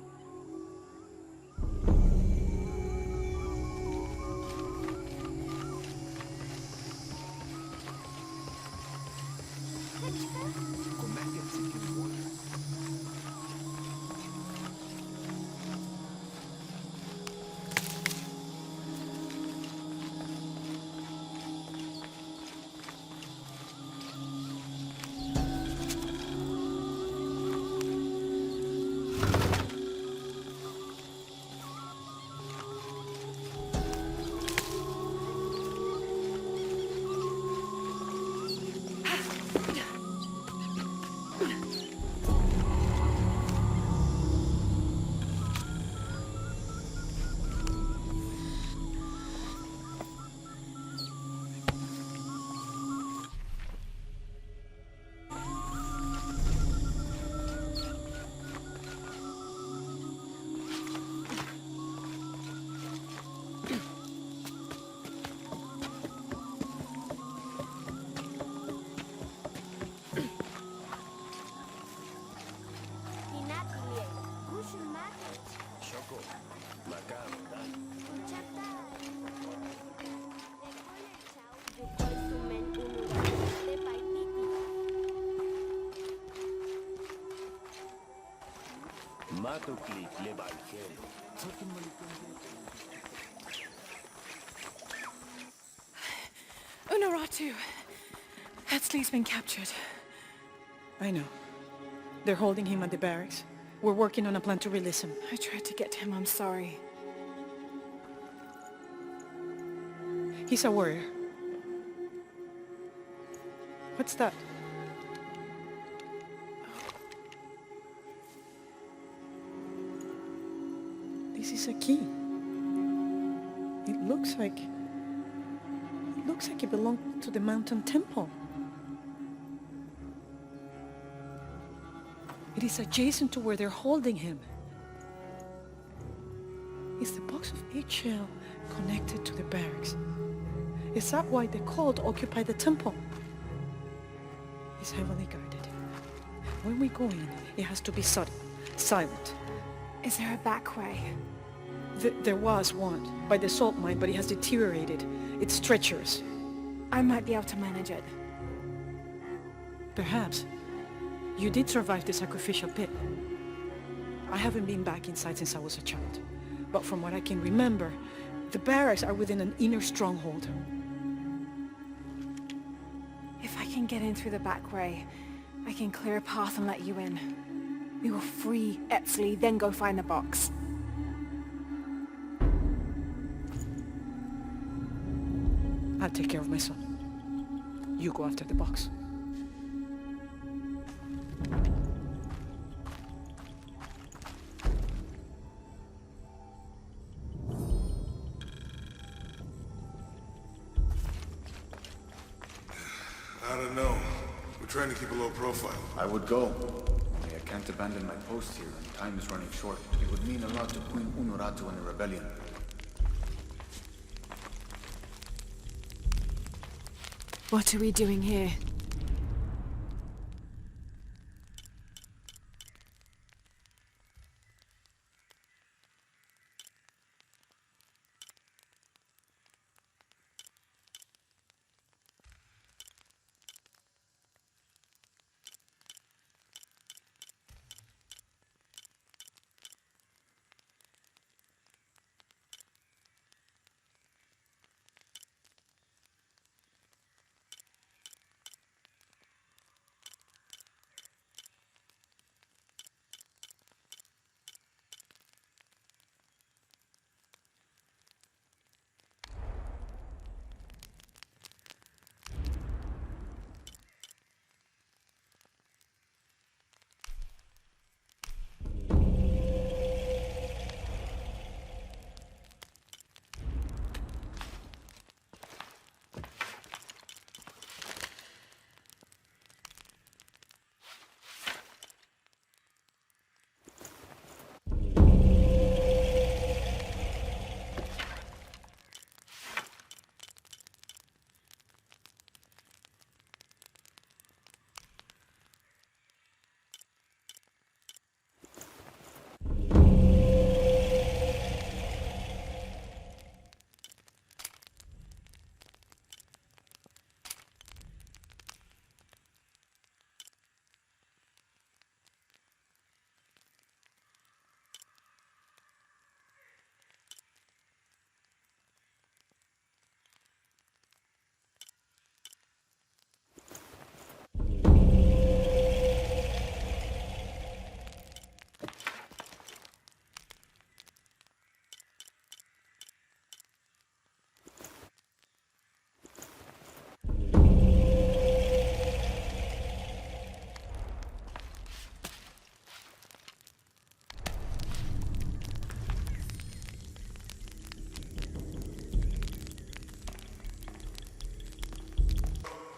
S2: Unuratu! Hetzley's been captured.
S1: I know. They're holding him at the barracks. We're working on a plan to release him.
S2: I tried to get to him, I'm sorry.
S1: He's a warrior. What's that? This is a key. It looks like it belonged to the mountain temple. It is adjacent to where they're holding him. Is the box of eggshell connected to the barracks? Is that why the cult occupied the temple? It's heavily guarded. When we go in, it has to be subtle, silent.
S2: Is there a back way?
S1: There was one, by the salt mine, but it has deteriorated. It's treacherous.
S2: I might be able to manage it.
S1: Perhaps. You did survive the sacrificial pit. I haven't been back inside since I was a child. But from what I can remember, the barracks are within an inner stronghold.
S2: If I can get in through the back way, I can clear a path and let you in. We will free Etzley, then go find the box.
S1: I'll take care of my son. You go after the box.
S3: I don't know. We're trying to keep a low profile.
S16: I would go. I can't abandon my post here, and time is running short. It would mean a lot to Queen Unuratu and the rebellion.
S9: What are we doing here?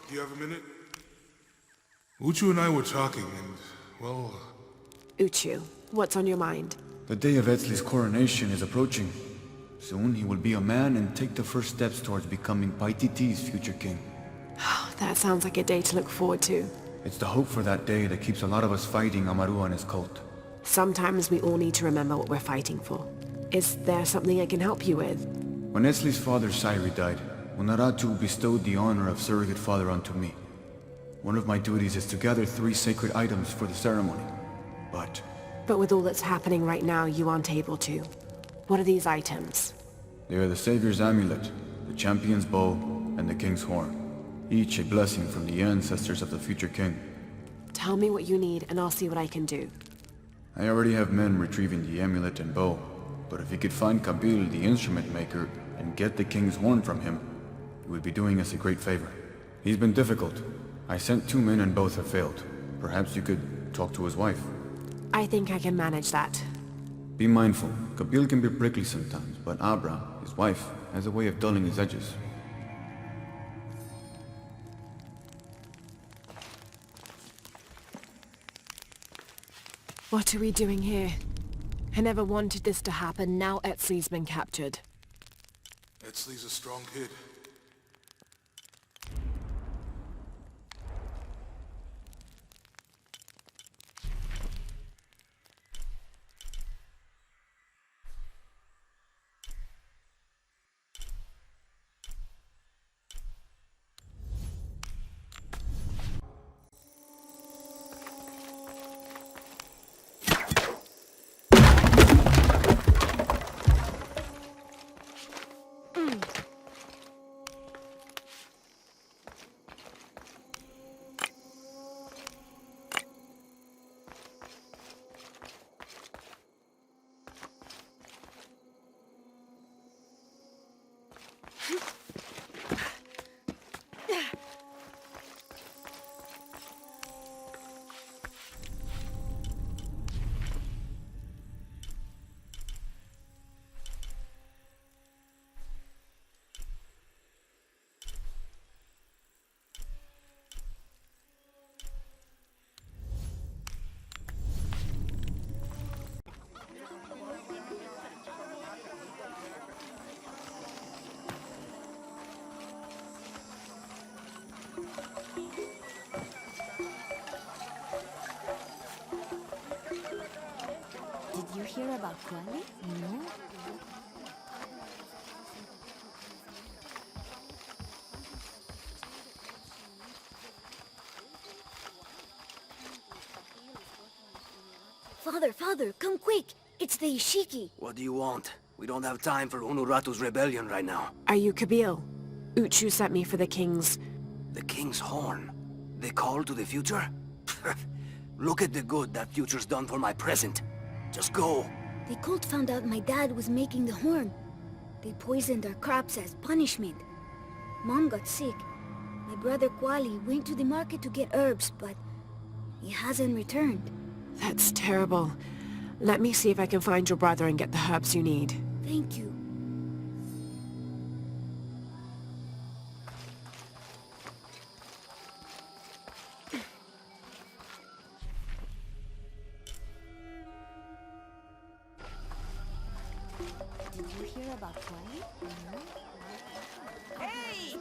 S3: Do you have a minute? Uchu and I were talking, and, well...
S9: Uchu, what's on your mind?
S16: The day of Etzley's coronation is approaching. Soon he will be a man and take the first steps towards becoming Paititi's future king.
S9: That sounds like a day to look forward to.
S16: It's the hope for that day that keeps a lot of us fighting Amaru and his cult.
S9: Sometimes we all need to remember what we're fighting for. Is there something I can help you with?
S16: When Etzley's father Sairi died, Unuratu bestowed the honor of surrogate father onto me. One of my duties is to gather 3 sacred items for the ceremony. But
S9: But with all that's happening right now, you aren't able to. What are these items?
S16: They are the Savior's amulet, the Champion's bow, and the King's horn. Each a blessing from the ancestors of the future king.
S9: Tell me what you need, and I'll see what I can do.
S16: I already have men retrieving the amulet and bow, but if you could find Kabil, the instrument maker, and get the King's horn from him, you would be doing us a great favor. He's been difficult. I sent 2 men and both have failed. Perhaps you could talk to his wife.
S9: I think I can manage that.
S16: Be mindful. Kabil can be prickly sometimes, but Abra, his wife, has a way of dulling his edges.
S9: What are we doing here? I never wanted this to happen. Now Etzli's been captured.
S3: Etzli's a strong kid.
S4: Did you hear about Quali? No? Father, come quick! It's the Ishiki!
S17: What do you want? We don't have time for Unuratu's rebellion right now.
S9: Are you Kabil? Uchu sent me for the King's...
S17: The King's horn? The call to the future? Look at the good that future's done for my present. Just go.
S4: The cult found out my dad was making the horn. They poisoned our crops as punishment. Mom got sick. My brother Quali went to the market to get herbs, but he hasn't returned.
S9: That's terrible. Let me see if I can find your brother and get the herbs you need.
S4: Thank you.
S8: Did you hear about Quali? Hey!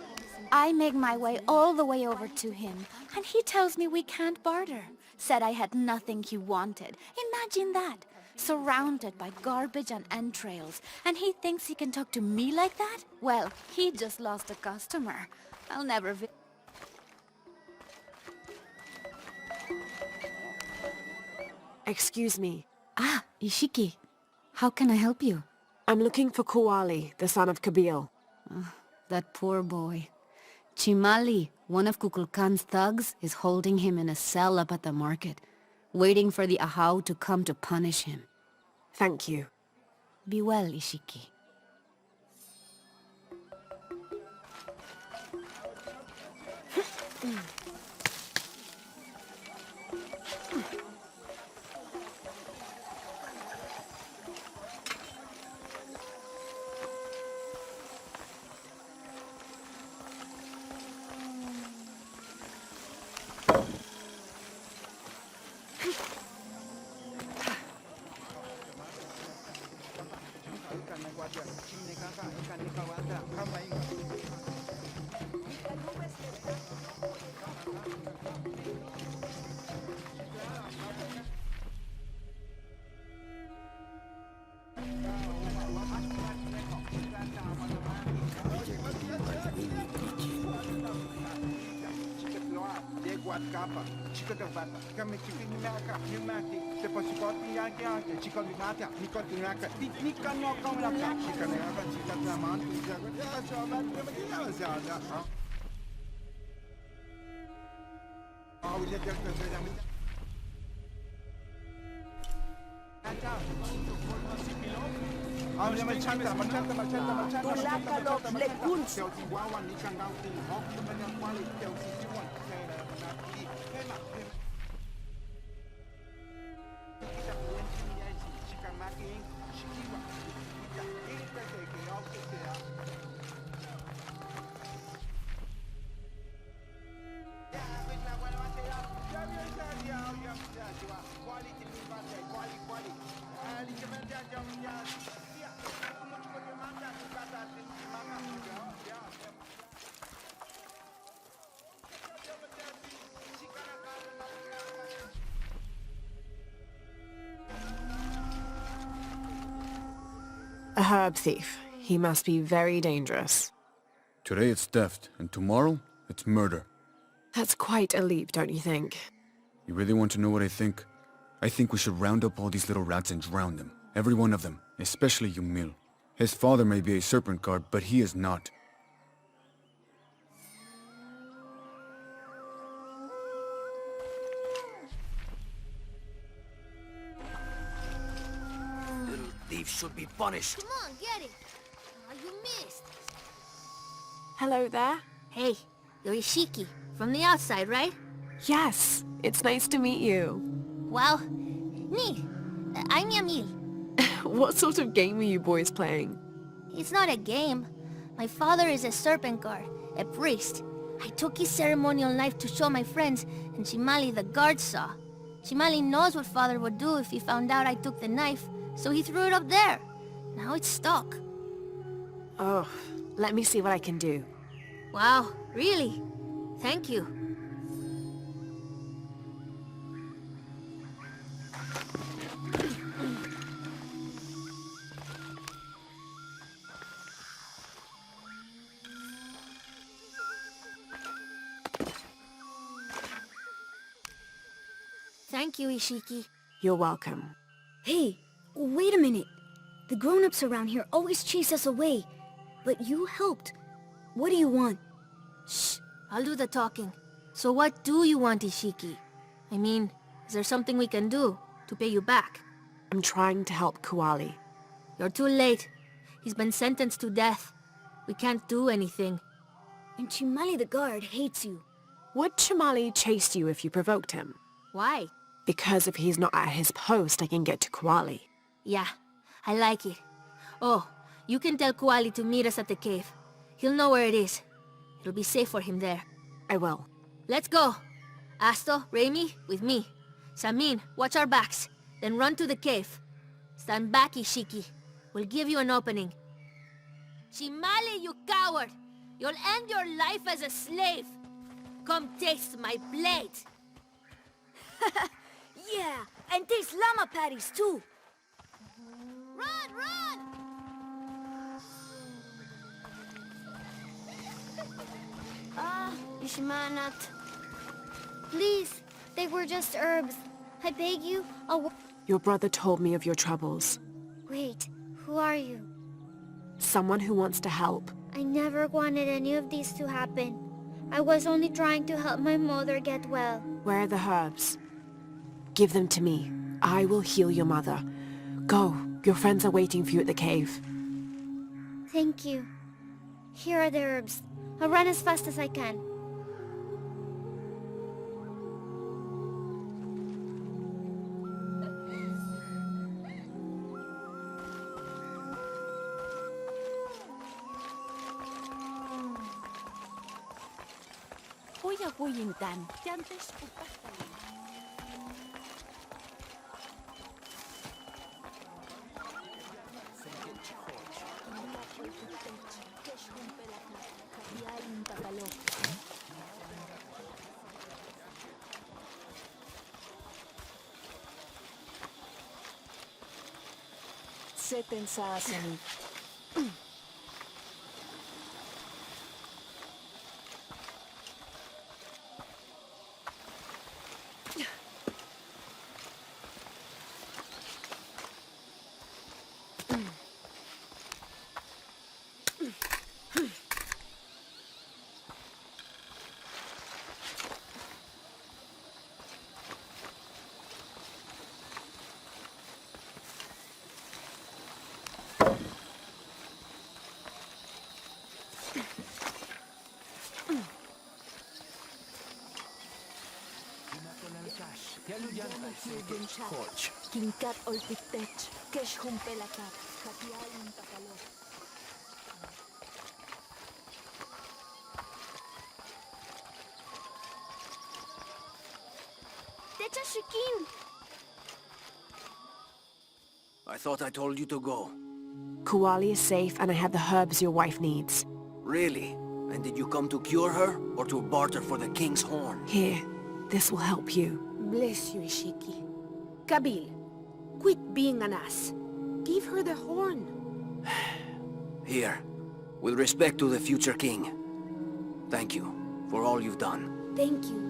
S8: I make my way all the way over to him, and he tells me we can't barter. Said I had nothing he wanted. Imagine that. Surrounded by garbage and entrails, and he thinks he can talk to me like that? Well, he just lost a customer. I'll never
S9: Excuse me.
S8: Ah, Ishiki. How can I help you?
S9: I'm looking for Kuali, the son of Kabil.
S8: That poor boy. Chimali, one of Kukulkan's thugs, is holding him in a cell up at the market, waiting for the Ahau to come to punish him.
S9: Thank you.
S8: Be well, Ishiki.
S18: Capa, chica gavata, kami kipin ni Maka, yung mati,
S9: A herb thief. He must be very dangerous.
S16: Today it's theft, and tomorrow it's murder.
S9: That's quite a leap, don't you think?
S16: You really want to know what I think? I think we should round up all these little rats and drown them. Every one of them, especially Yumil. His father may be a serpent guard, but he is not.
S17: Little thieves should be punished.
S4: Come on, get it. You missed.
S2: Hello there.
S4: Hey, you're Ishiki. From the outside, right?
S9: Yes, it's nice to meet you.
S4: Well, neat. I'm Yamil.
S9: What sort of game are you boys playing?
S4: It's not a game. My father is a serpent guard, a priest. I took his ceremonial knife to show my friends, and Shimali the guard saw. Shimali knows what father would do if he found out I took the knife, so he threw it up there. Now it's stuck.
S9: Oh, let me see what I can do.
S4: Wow, really? Thank you. Thank you, Ishiki.
S9: You're welcome.
S4: Hey, wait a minute. The grown-ups around here always chase us away. But you helped. What do you want? Shh, I'll do the talking. So what do you want, Ishiki? I mean, is there something we can do to pay you back?
S9: I'm trying to help Kuali.
S4: You're too late. He's been sentenced to death. We can't do anything. And Chimali the guard hates you.
S9: Would Chimali chase you if you provoked him?
S4: Why?
S9: Because if he's not at his post, I can get to Kuali.
S4: Yeah, I like it. Oh, you can tell Kuali to meet us at the cave. He'll know where it is. It'll be safe for him there.
S9: I will.
S4: Let's go. Asto, Raimi, with me. Samin, watch our backs. Then run to the cave. Stand back, Ishiki. We'll give you an opening. Shimali, you coward! You'll end your life as a slave. Come taste my blade. Yeah, and taste llama patties too. Run, run!
S18: Ishmanat. Please, they were just herbs. I beg you,
S9: Your brother told me of your troubles.
S18: Wait, who are you?
S9: Someone who wants to help.
S18: I never wanted any of these to happen. I was only trying to help my mother get well.
S9: Where are the herbs? Give them to me. I will heal your mother. Go. Your friends are waiting for you at the cave.
S18: Thank you. Here are the herbs. I'll run as fast as I can.
S2: Seten sa asin.
S14: Scorch.
S7: Kinkat olpiktech, kesh humpelakat, katialin takalo.
S18: Techa Shikin!
S17: I thought I told you to go.
S9: Kuali is safe and I have the herbs your wife needs.
S17: Really? And did you come to cure her, or to barter for the king's horn?
S9: Here, this will help you.
S13: Bless you, Ishiki. Kabil, quit being an ass. Give her the horn.
S17: Here, with respect to the future king. Thank you for all you've done.
S4: Thank you.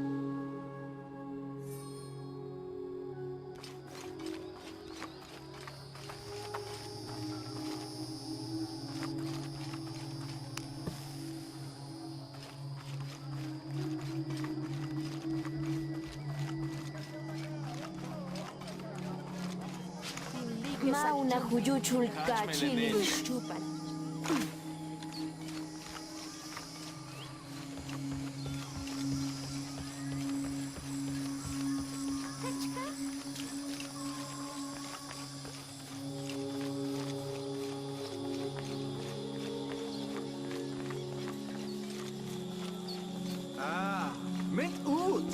S7: Mauna huyuchul kachinin chupan.
S17: Met ut!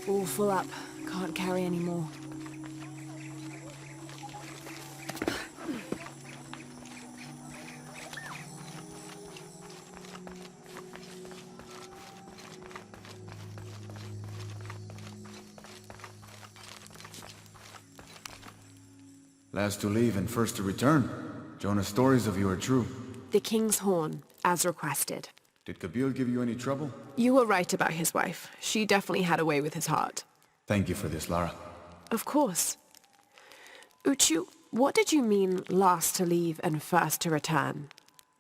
S9: All full up. Can't carry any more.
S16: Last to leave and first to return. Jonah's stories of you are true.
S9: The King's Horn, as requested.
S16: Did Kabil give you any trouble?
S9: You were right about his wife. She definitely had a way with his heart.
S16: Thank you for this, Lara.
S9: Of course. Uchu, what did you mean last to leave and first to return?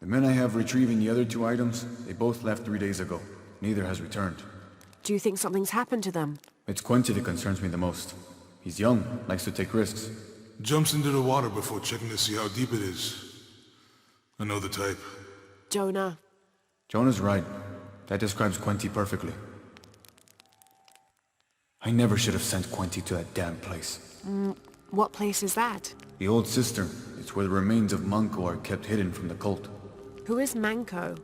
S16: The men I have retrieving the other 2 items, they both left 3 days ago. Neither has returned.
S9: Do you think something's happened to them?
S16: It's Quincy that concerns me the most. He's young, likes to take risks.
S3: Jumps into the water before checking to see how deep it is. I know the type.
S9: Jonah.
S16: Jonah's right. That describes Quincy perfectly. I never should have sent Quincy to that damn place.
S9: What place is that?
S16: The old cistern. It's where the remains of Manco are kept hidden from the cult.
S9: Who is Manco?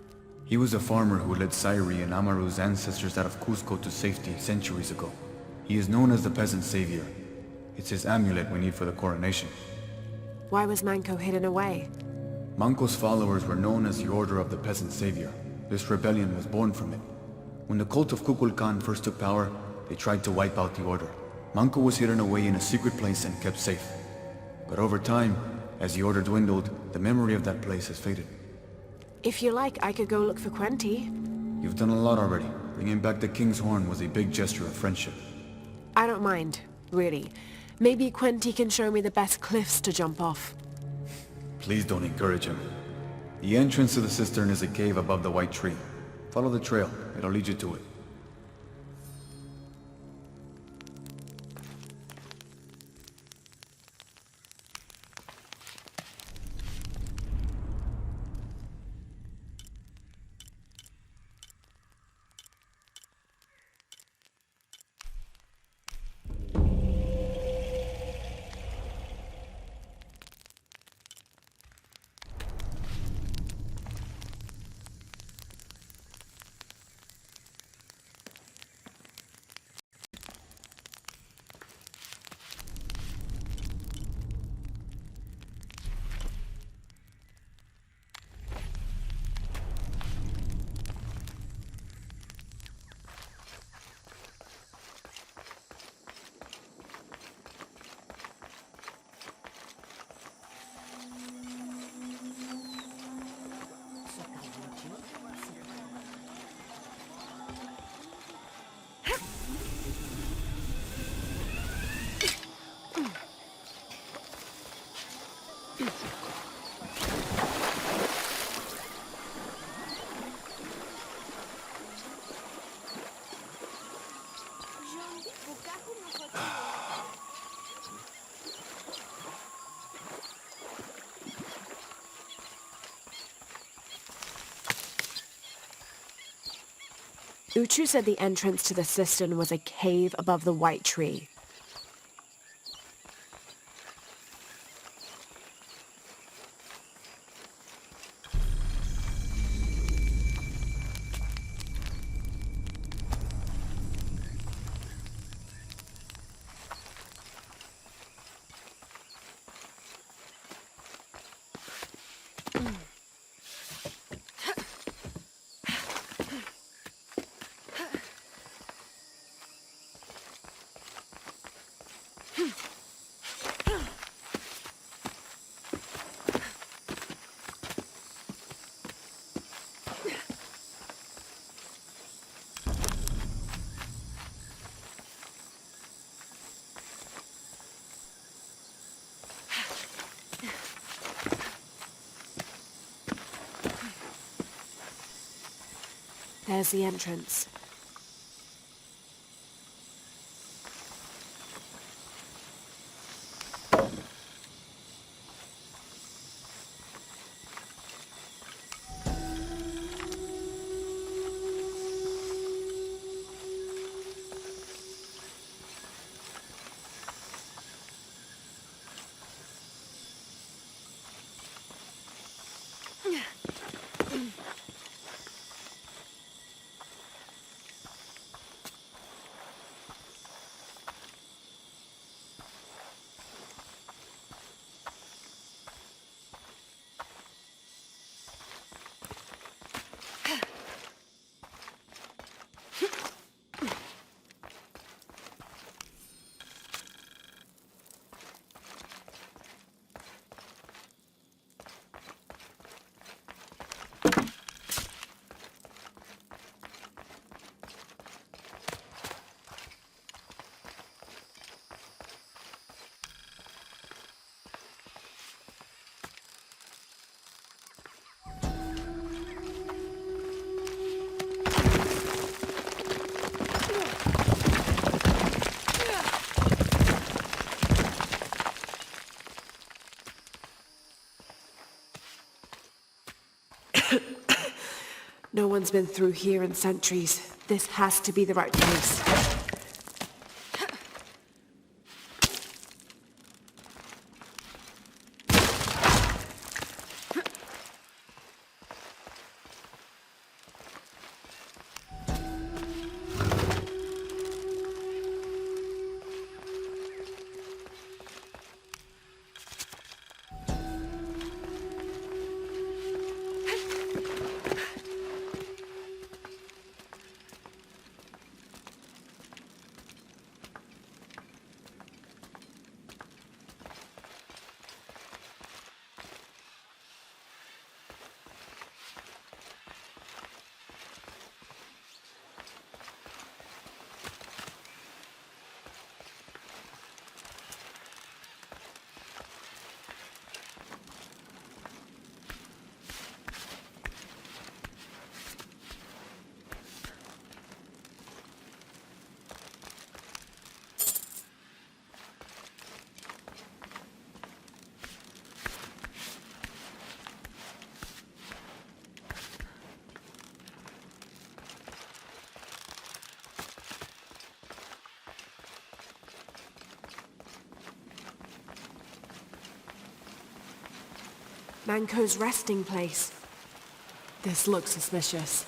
S16: He was a farmer who led Sairi and Amaru's ancestors out of Cusco to safety centuries ago. He is known as the peasant savior. It's his amulet we need for the coronation.
S9: Why was Manco hidden away?
S16: Manco's followers were known as the Order of the Peasant Savior. This rebellion was born from it. When the cult of Kukulkan first took power, they tried to wipe out the order. Manco was hidden away in a secret place and kept safe. But over time, as the order dwindled, the memory of that place has faded.
S9: If you like, I could go look for Quenti.
S16: You've done a lot already. Bringing back the King's Horn was a big gesture of friendship.
S9: I don't mind, really. Maybe Quenti can show me the best cliffs to jump off.
S16: Please don't encourage him. The entrance to the cistern is a cave above the white tree. Follow the trail. It'll lead you to it.
S9: Uchu said the entrance to the cistern was a cave above the white tree. There's the entrance. No one's been through here in centuries. This has to be the right place. Manko's resting place. This looks suspicious.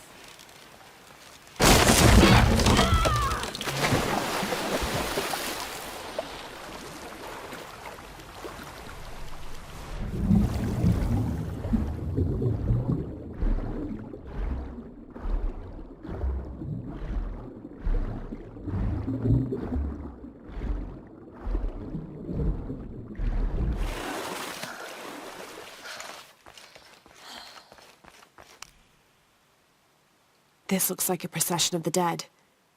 S9: This looks like a procession of the dead.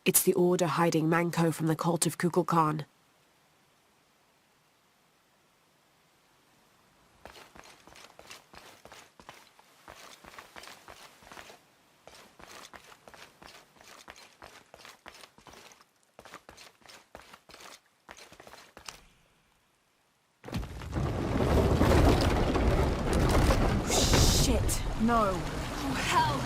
S9: It's the Order hiding Manko from the cult of Kukulkan. Oh, shit! No!
S2: Oh, hell!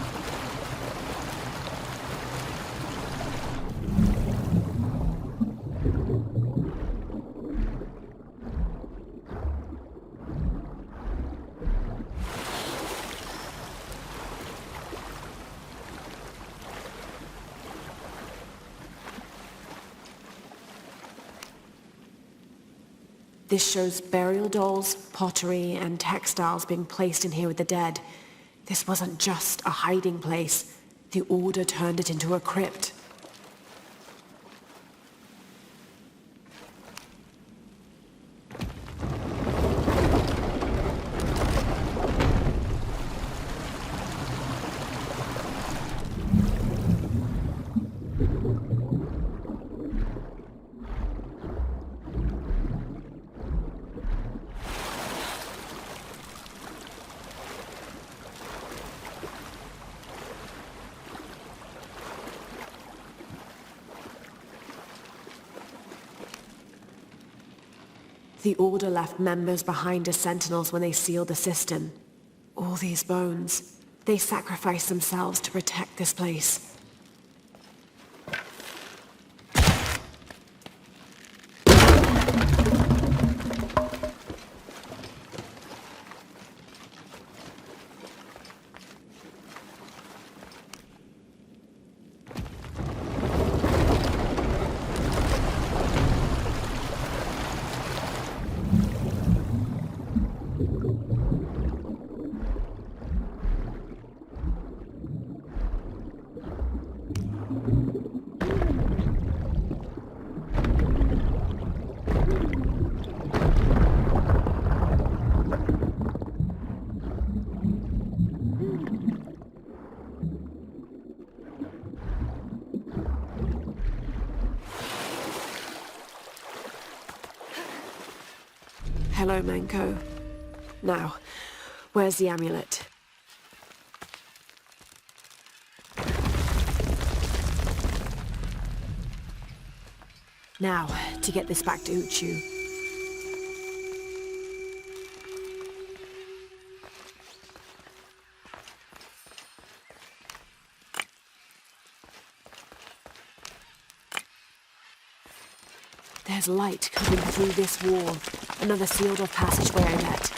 S9: This shows burial dolls, pottery, and textiles being placed in here with the dead. This wasn't just a hiding place. The Order turned it into a crypt. The Order left members behind as sentinels when they sealed the system. All these bones, they sacrificed themselves to protect this place. Hello, Manko. Now, where's the amulet? Now, to get this back to Uchu. There's light coming through this wall. Another sealed-off passageway, I bet.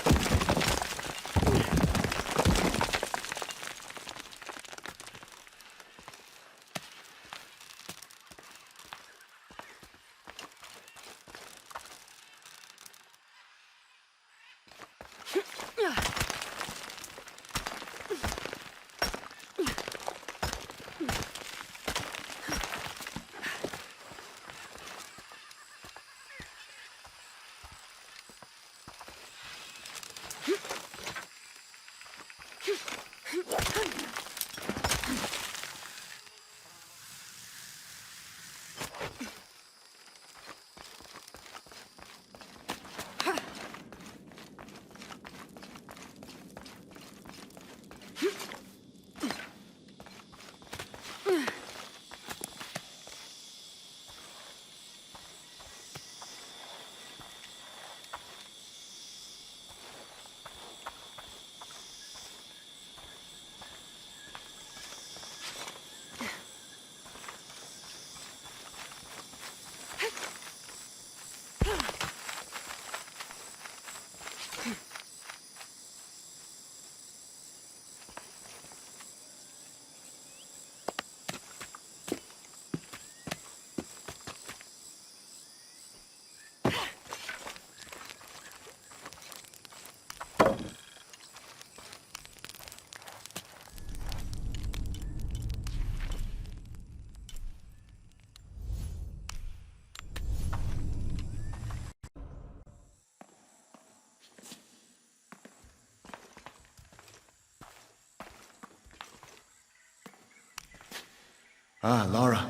S16: Ah, Lara.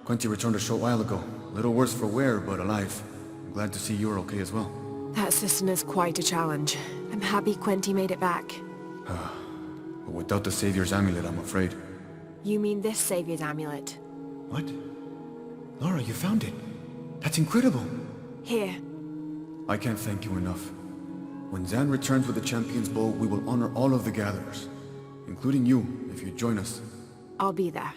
S16: Quinty returned a short while ago. A little worse for wear, but alive. I'm glad to see you're okay as well.
S9: That system is quite a challenge. I'm happy Quinty made it back.
S16: But without the Savior's amulet, I'm afraid.
S9: You mean this Savior's amulet?
S16: What? Lara, you found it. That's incredible.
S9: Here.
S16: I can't thank you enough. When Zan returns with the Champion's Bow, we will honor all of the gatherers. Including you, if you join us.
S9: I'll be there.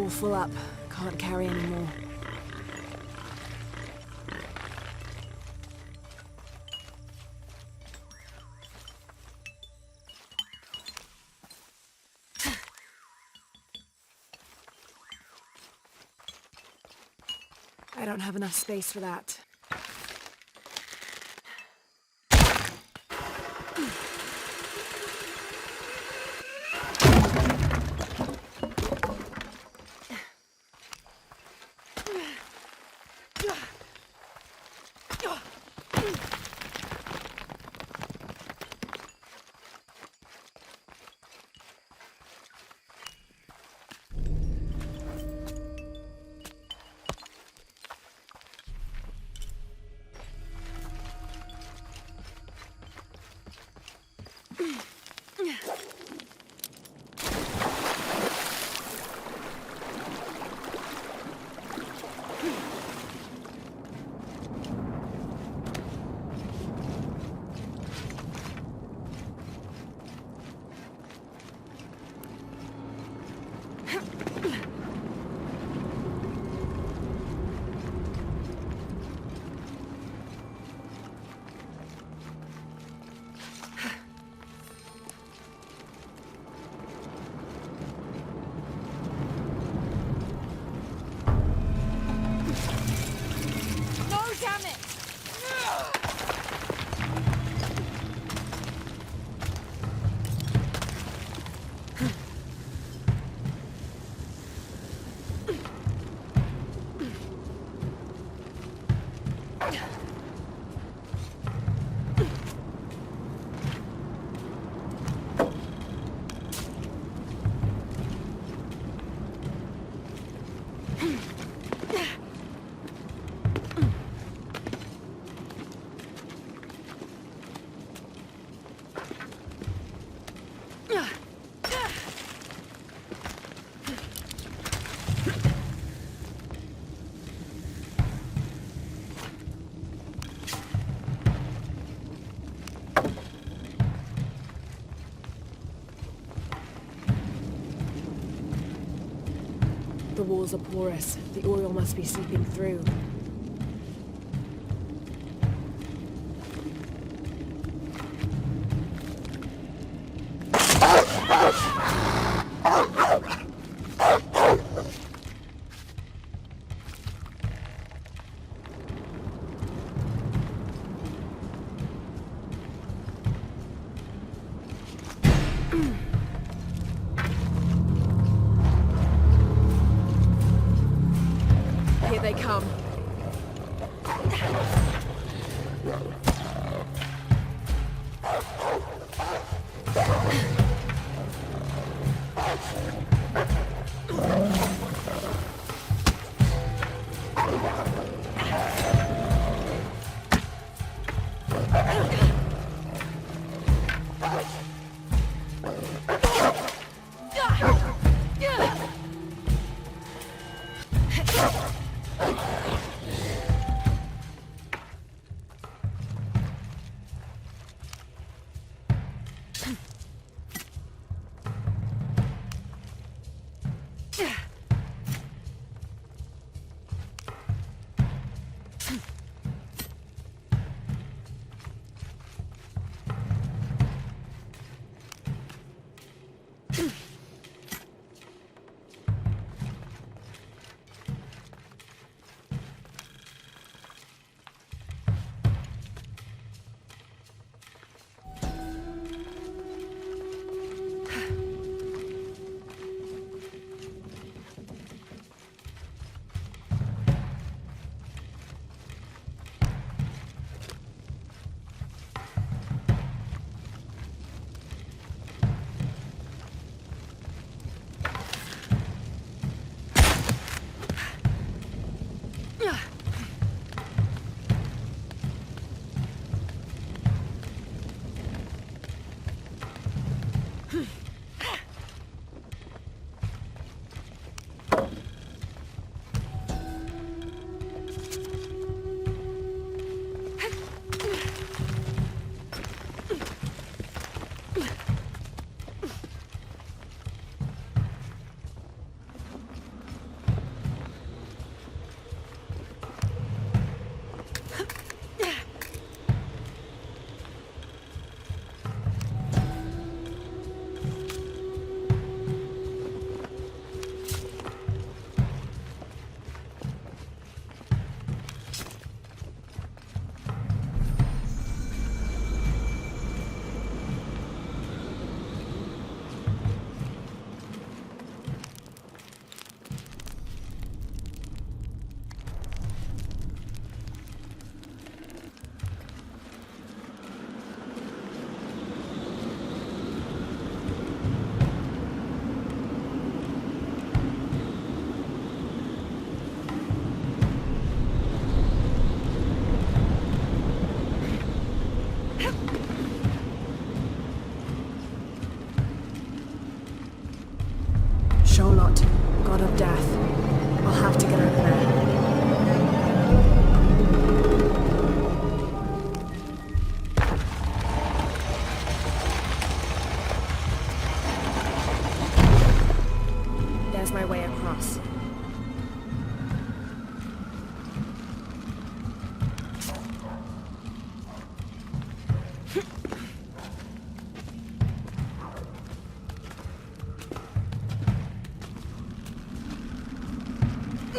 S9: all full up. Can't carry any more. I don't have enough space for that. The walls are porous. The oil must be seeping through. Here they come.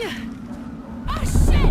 S2: Ah, shit!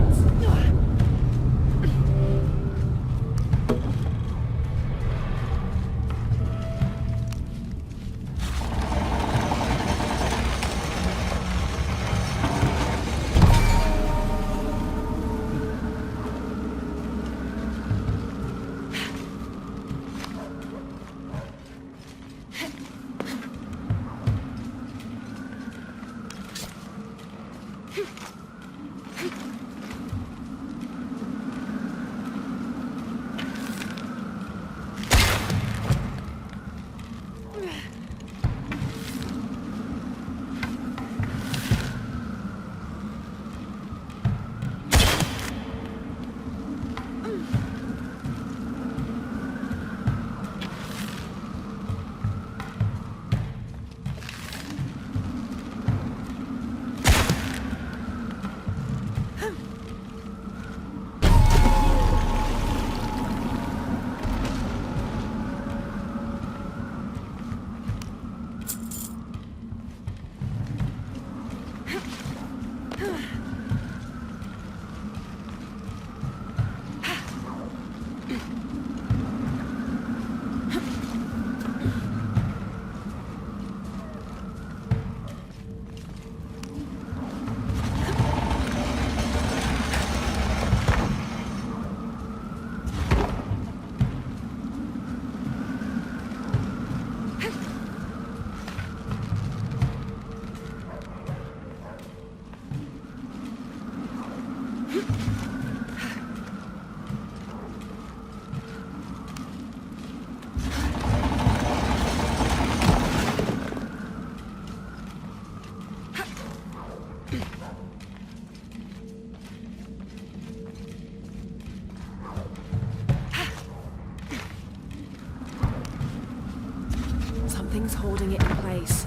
S9: Something's holding it in place.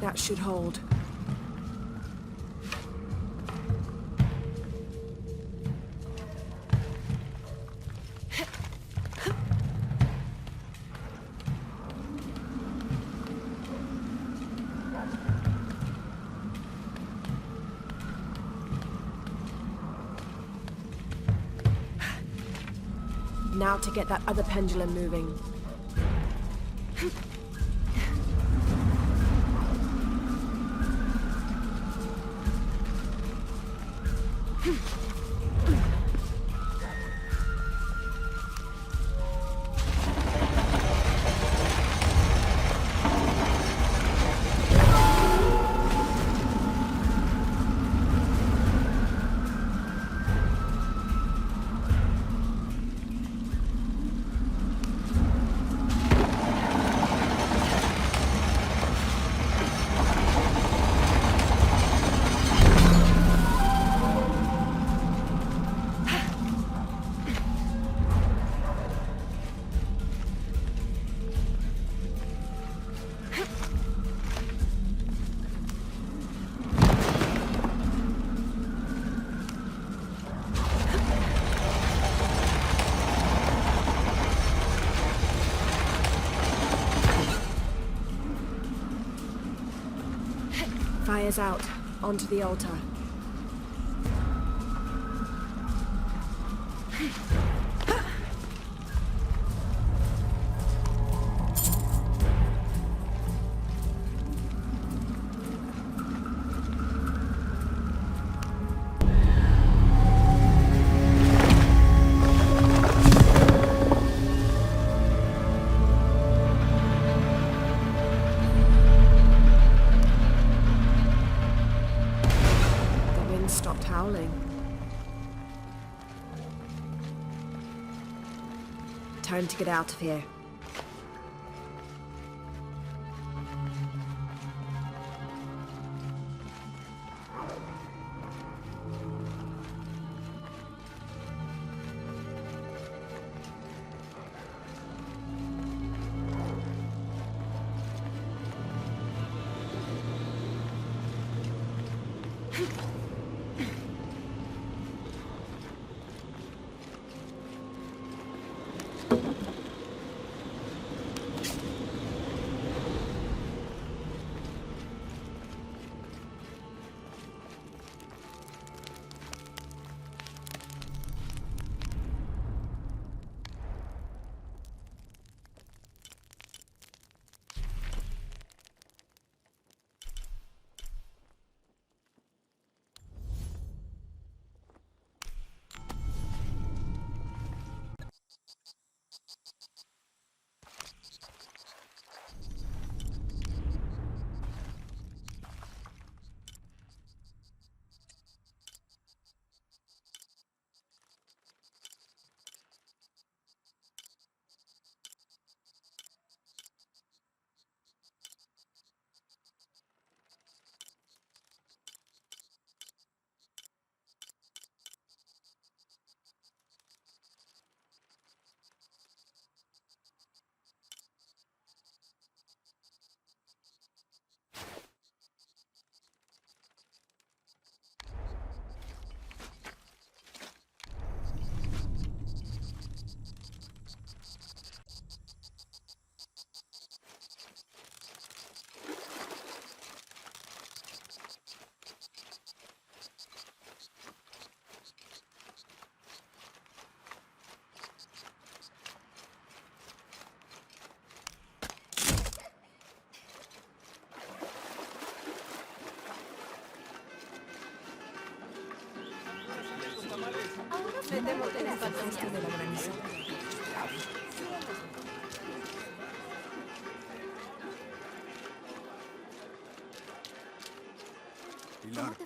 S9: That should hold. Now to get that other pendulum moving. Fire's out. Onto the altar. Time to get out of here.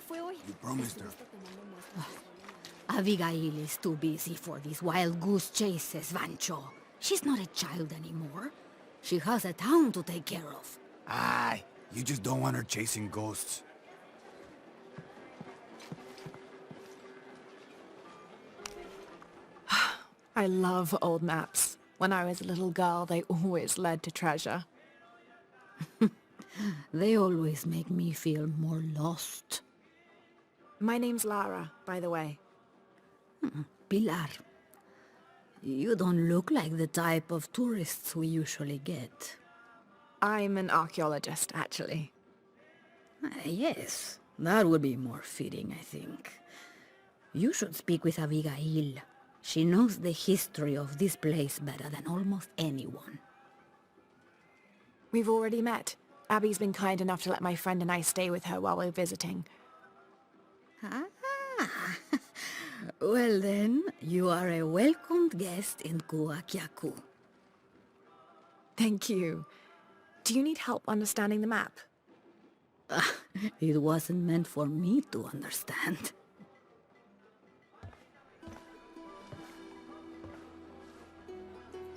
S16: Pilar, you promised her.
S6: Abigail is too busy for these wild goose chases, Vancho. She's not a child anymore. She has a town to take care of.
S16: Aye, you just don't want her chasing ghosts.
S2: I love old maps. When I was a little girl, they always led to treasure.
S6: They always make me feel more lost.
S2: My name's Lara, by the way.
S6: Pilar, you don't look like the type of tourists we usually get.
S2: I'm an archaeologist, actually.
S6: Yes, that would be more fitting, I think. You should speak with Abigail. She knows the history of this place better than almost anyone.
S2: We've already met. Abby's been kind enough to let my friend and I stay with her while we're visiting.
S6: Ah, well then, you are a welcomed guest in Kuakyaku.
S2: Thank you. Do you need help understanding the map?
S6: It wasn't meant for me to understand.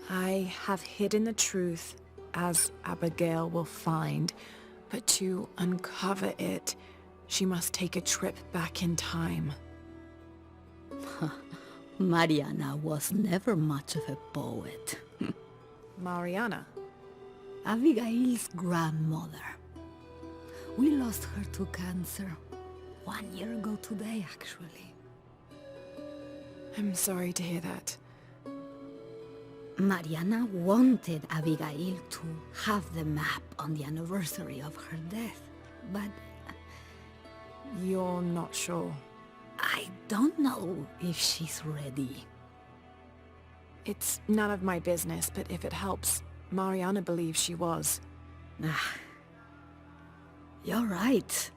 S2: I have hidden the truth, as Abigail will find, but to uncover it, she must take a trip back in time.
S6: Mariana was never much of a poet.
S2: Mariana?
S6: Abigail's grandmother. We lost her to cancer 1 year ago today, actually.
S2: I'm sorry to hear that.
S6: Mariana wanted Abigail to have the map on the anniversary of her death, but...
S2: You're not sure?
S6: I don't know if she's ready.
S2: It's none of my business, but if it helps, Mariana believes she was.
S6: You're right.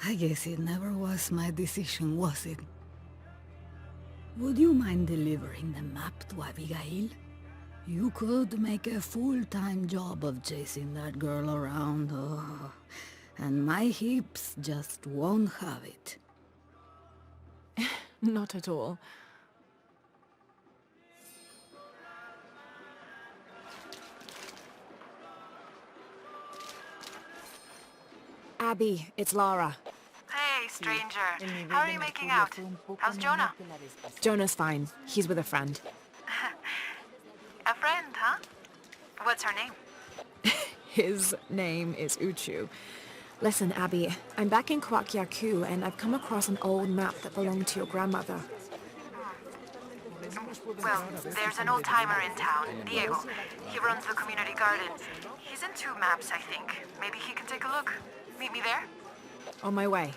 S6: I guess it never was my decision, was it? Would you mind delivering the map to Abigail? You could make a full-time job of chasing that girl around, and my hips just won't have it.
S2: Not at all. Abby, it's Lara.
S19: Hey, stranger. How are you making out? How's Jonah?
S2: Jonah's fine. He's with a friend.
S19: A friend, huh? What's her name?
S2: His name is Uchu. Listen, Abby, I'm back in Kwakyaku and I've come across an old map that belonged to your grandmother.
S19: Well, there's an old-timer in town, Diego. He runs the community garden. He's into maps, I think. Maybe he can take a look. Meet me there?
S2: On my way.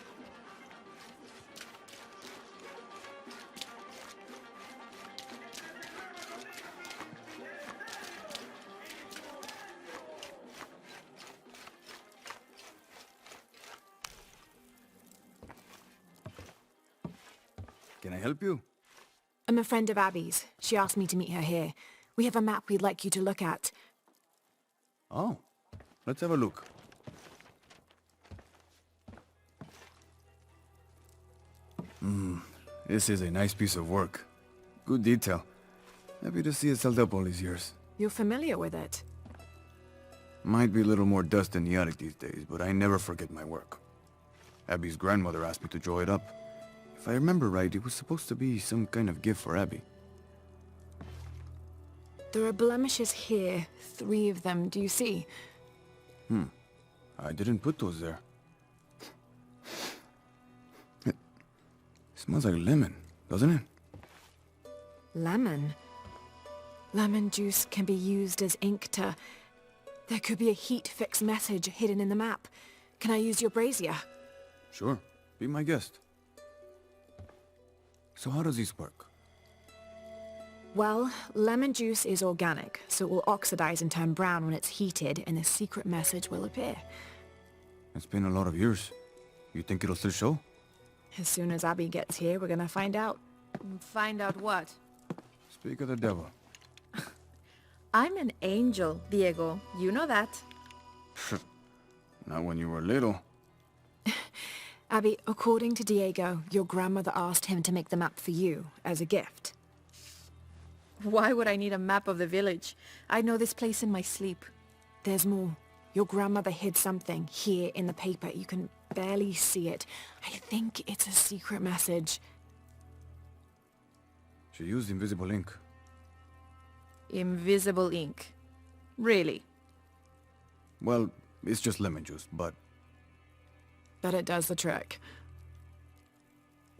S16: Can I help you?
S2: I'm a friend of Abby's. She asked me to meet her here. We have a map we'd like you to look at.
S16: Oh, let's have a look. This is a nice piece of work. Good detail. Happy to see it held up all these years.
S2: You're familiar with it?
S16: Might be a little more dust than the attic these days, but I never forget my work. Abby's grandmother asked me to draw it up. If I remember right, it was supposed to be some kind of gift for Abby.
S2: There are blemishes here. 3 of them, do you see?
S16: I didn't put those there. It smells like lemon, doesn't it?
S2: Lemon? Lemon juice can be used as ink to... There could be a heat-fix message hidden in the map. Can I use your brazier?
S16: Sure, be my guest. So how does this work?
S2: Well, lemon juice is organic, so it will oxidize and turn brown when it's heated, and a secret message will appear.
S16: It's been a lot of years. You think it'll still show?
S2: As soon as Abby gets here, we're gonna find out.
S1: Find out what?
S16: Speak of the devil.
S1: I'm an angel, Diego. You know that.
S16: Not when you were little.
S2: Abby, according to Diego, your grandmother asked him to make the map for you, as a gift.
S1: Why would I need a map of the village? I know this place in my sleep.
S2: There's more. Your grandmother hid something here in the paper. You can barely see it. I think it's a secret message.
S16: She used invisible ink.
S1: Invisible ink. Really?
S16: Well, it's just lemon juice, but...
S2: But it does the trick.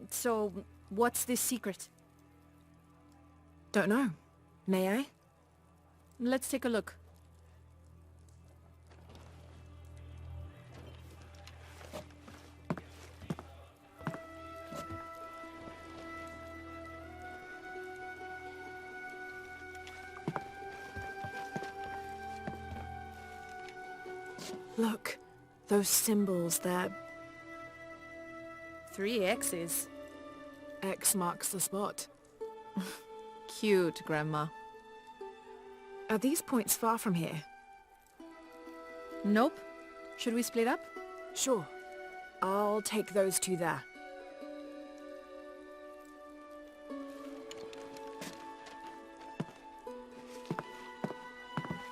S1: So, what's this secret?
S2: Don't know. May I?
S1: Let's take a look.
S2: Look, those symbols, they're...
S1: 3 X's.
S2: X marks the spot.
S1: Cute, Grandma.
S2: Are these points far from here?
S1: Nope. Should we split up?
S2: Sure. I'll take those 2 there.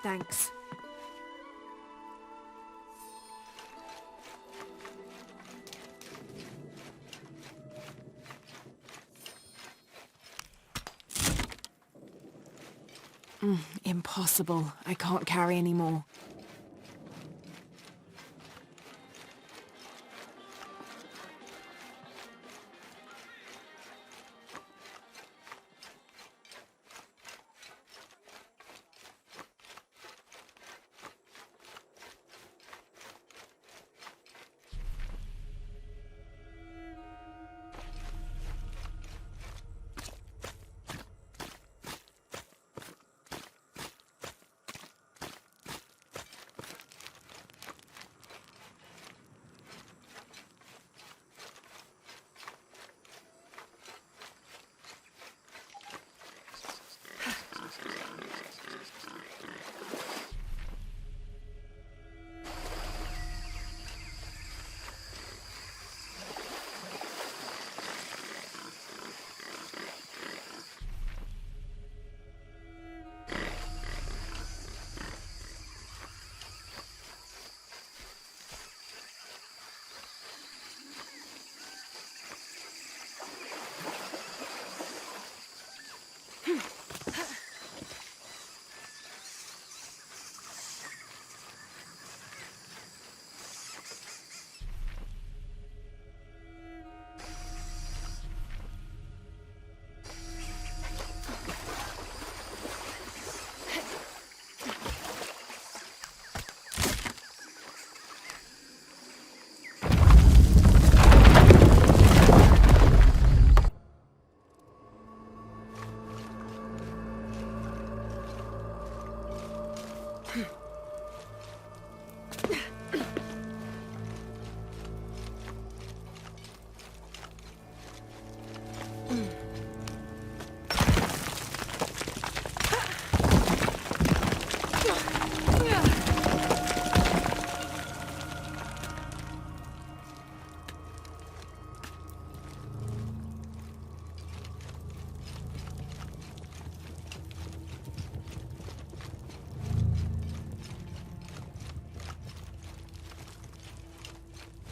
S2: Thanks. Impossible. I can't carry any more.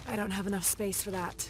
S9: I don't have enough space for that.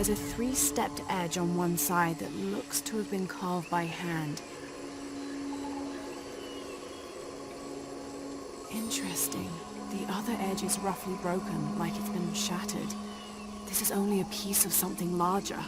S9: There's a three-stepped edge on one side that looks to have been carved by hand. Interesting. The other edge is roughly broken, like it's been shattered. This is only a piece of something larger.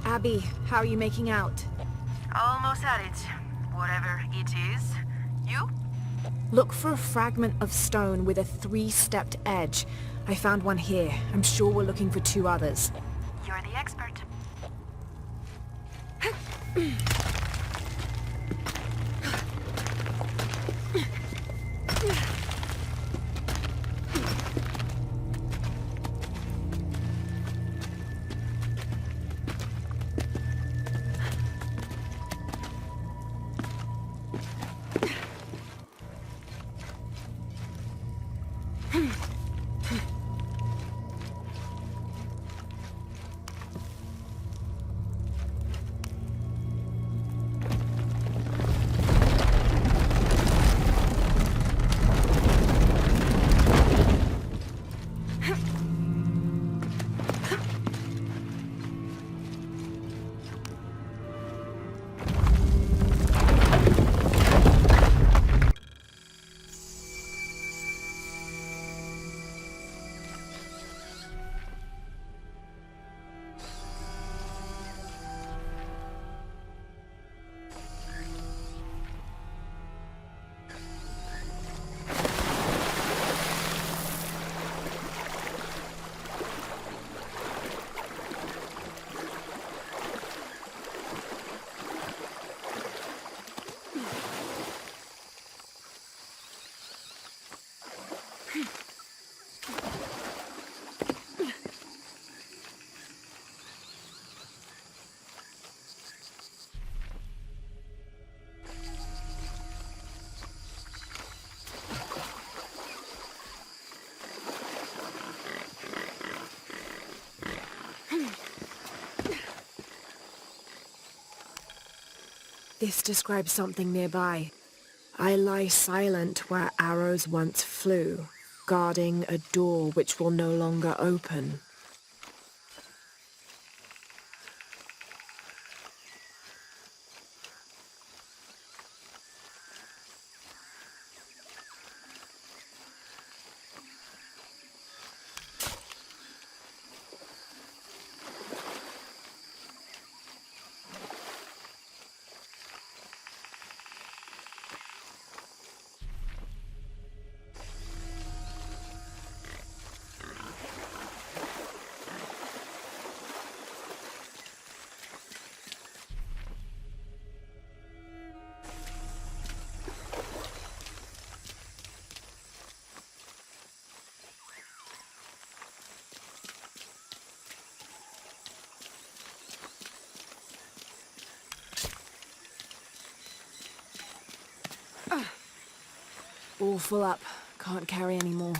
S2: Abby, how are you making out?
S19: Almost at it. Whatever it is. You?
S2: Look for a fragment of stone with a 3-stepped edge. I found one here. I'm sure we're looking for 2 others.
S19: You're the expert.
S2: This describes something nearby. I lie silent where arrows once flew, guarding a door which will no longer open. All full up. Can't carry any more.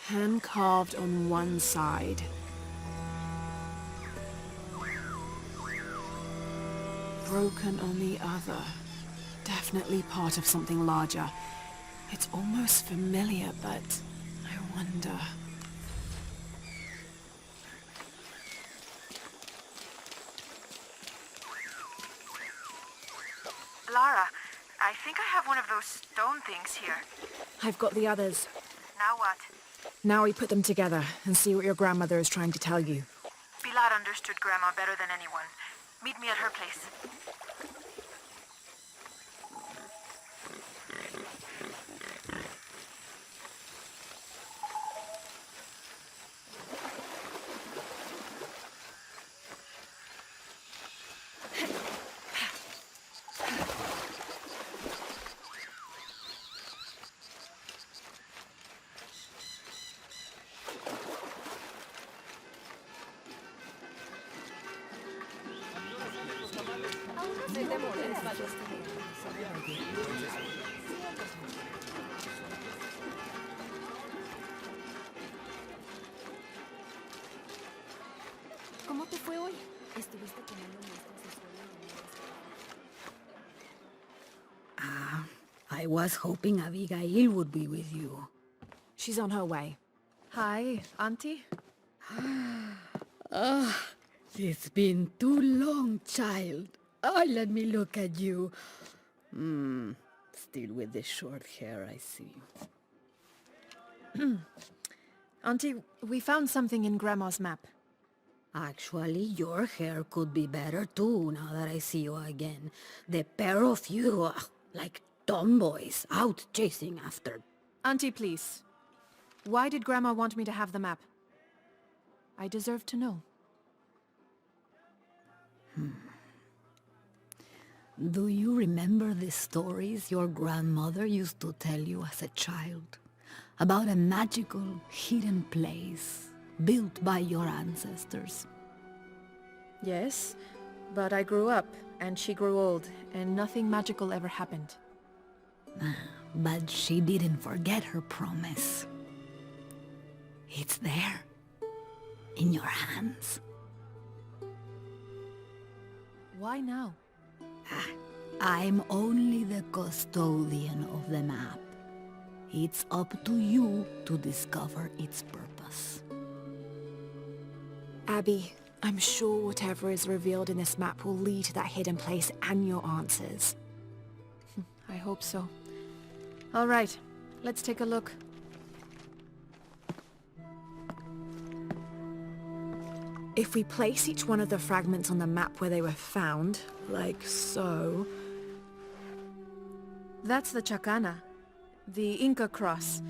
S2: Hand carved on one side. Broken on the other. Definitely part of something larger. It's almost familiar, but I wonder...
S19: Lara, I think I have one of those stone things here.
S2: I've got the others.
S19: Now what?
S2: Now we put them together and see what your grandmother is trying to tell you.
S19: Pilar understood Grandma better than anyone. Meet me at her place.
S2: ¿Cómo te fue hoy? Estuviste tomando muestras de
S6: I was hoping Abigail would be with you.
S2: She's on her way. Hi, Auntie.
S6: It's been too long, child. Oh, let me look at you. Still with the short hair, I see.
S2: Auntie, we found something in Grandma's map.
S6: Actually, your hair could be better too, now that I see you again. The pair of you are like tomboys out chasing after...
S2: Auntie, please. Why did Grandma want me to have the map? I deserve to know.
S6: Do you remember the stories your grandmother used to tell you as a child? About a magical, hidden place built by your ancestors?
S2: Yes, but I grew up, and she grew old, and nothing magical ever happened.
S6: But she didn't forget her promise. It's there, in your hands.
S2: Why now?
S6: I'm only the custodian of the map. It's up to you to discover its purpose.
S2: Abby, I'm sure whatever is revealed in this map will lead to that hidden place and your answers. I hope so. All right, let's take a look. If we place each one of the fragments on the map where they were found, like so... That's the Chacana, the Inca cross.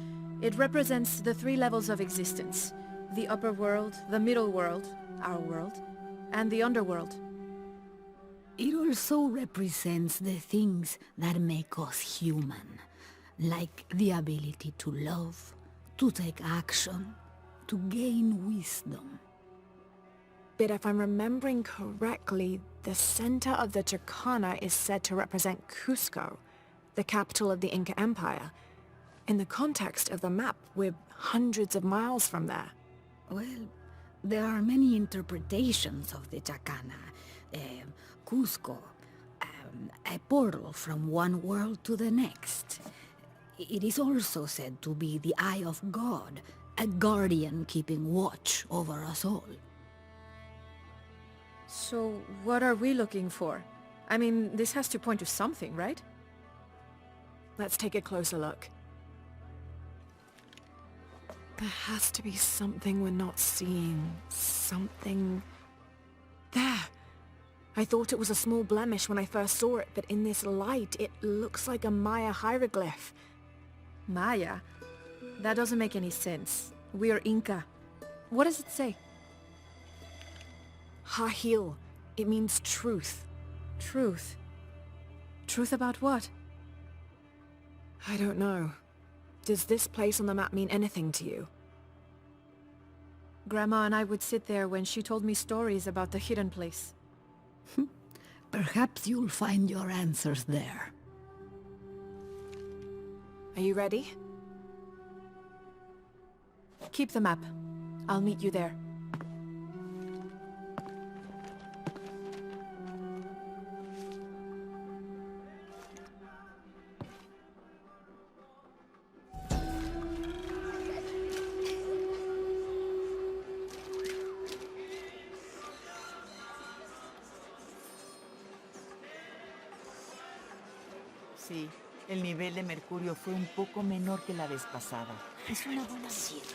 S2: It represents the 3 levels of existence. The upper world, the middle world, our world, and the underworld.
S6: It also represents the things that make us human, like the ability to love, to take action, to gain wisdom.
S2: But if I'm remembering correctly, the center of the Chacana is said to represent Cusco, the capital of the Inca Empire. In the context of the map, we're hundreds of miles from there.
S6: Well, there are many interpretations of the Chacana. Cusco, a portal from one world to the next. It is also said to be the Eye of God, a guardian keeping watch over us all.
S2: So, what are we looking for? I mean, this has to point to something, right? Let's take a closer look. There has to be something we're not seeing. Something... There! I thought it was a small blemish when I first saw it, but in this light, it looks like a Maya hieroglyph. Maya? That doesn't make any sense. We are Inca. What does it say? Hahil. It means truth. Truth? Truth about what? I don't know. Does this place on the map mean anything to you? Grandma and I would sit there when she told me stories about the hidden place.
S6: Perhaps you'll find your answers there.
S2: Are you ready? Keep the map. I'll meet you there.
S7: Sí, el nivel de mercurio fue un poco menor que la vez pasada. Es una buena sierra.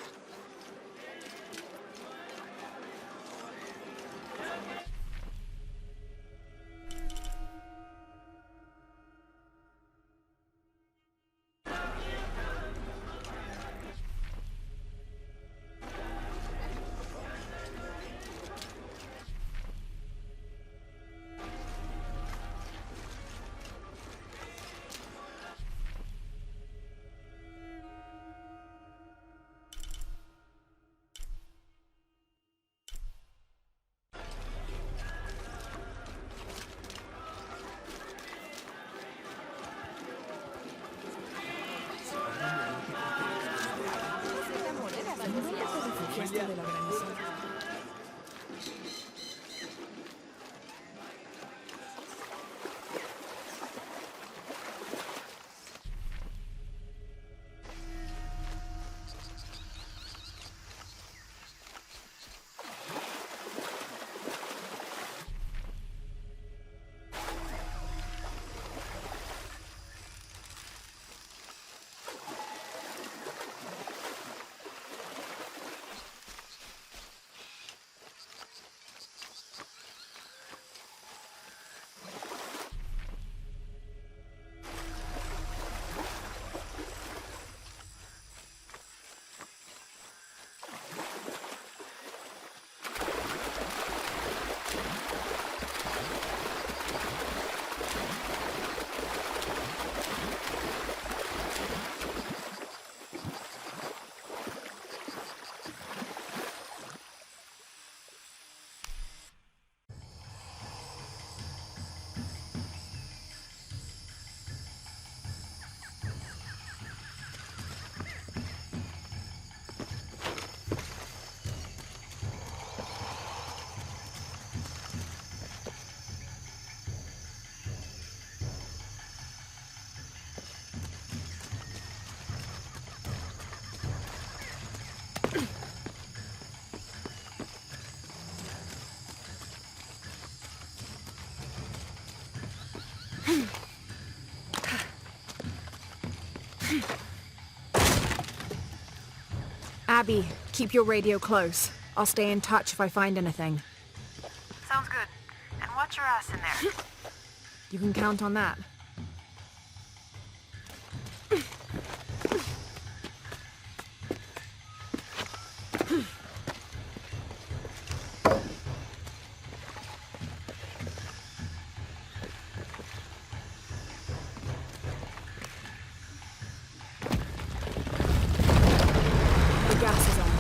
S2: Abby, keep your radio close. I'll stay in touch if I find anything.
S19: Sounds good. And watch your ass in there.
S2: You can count on that. The gas is on.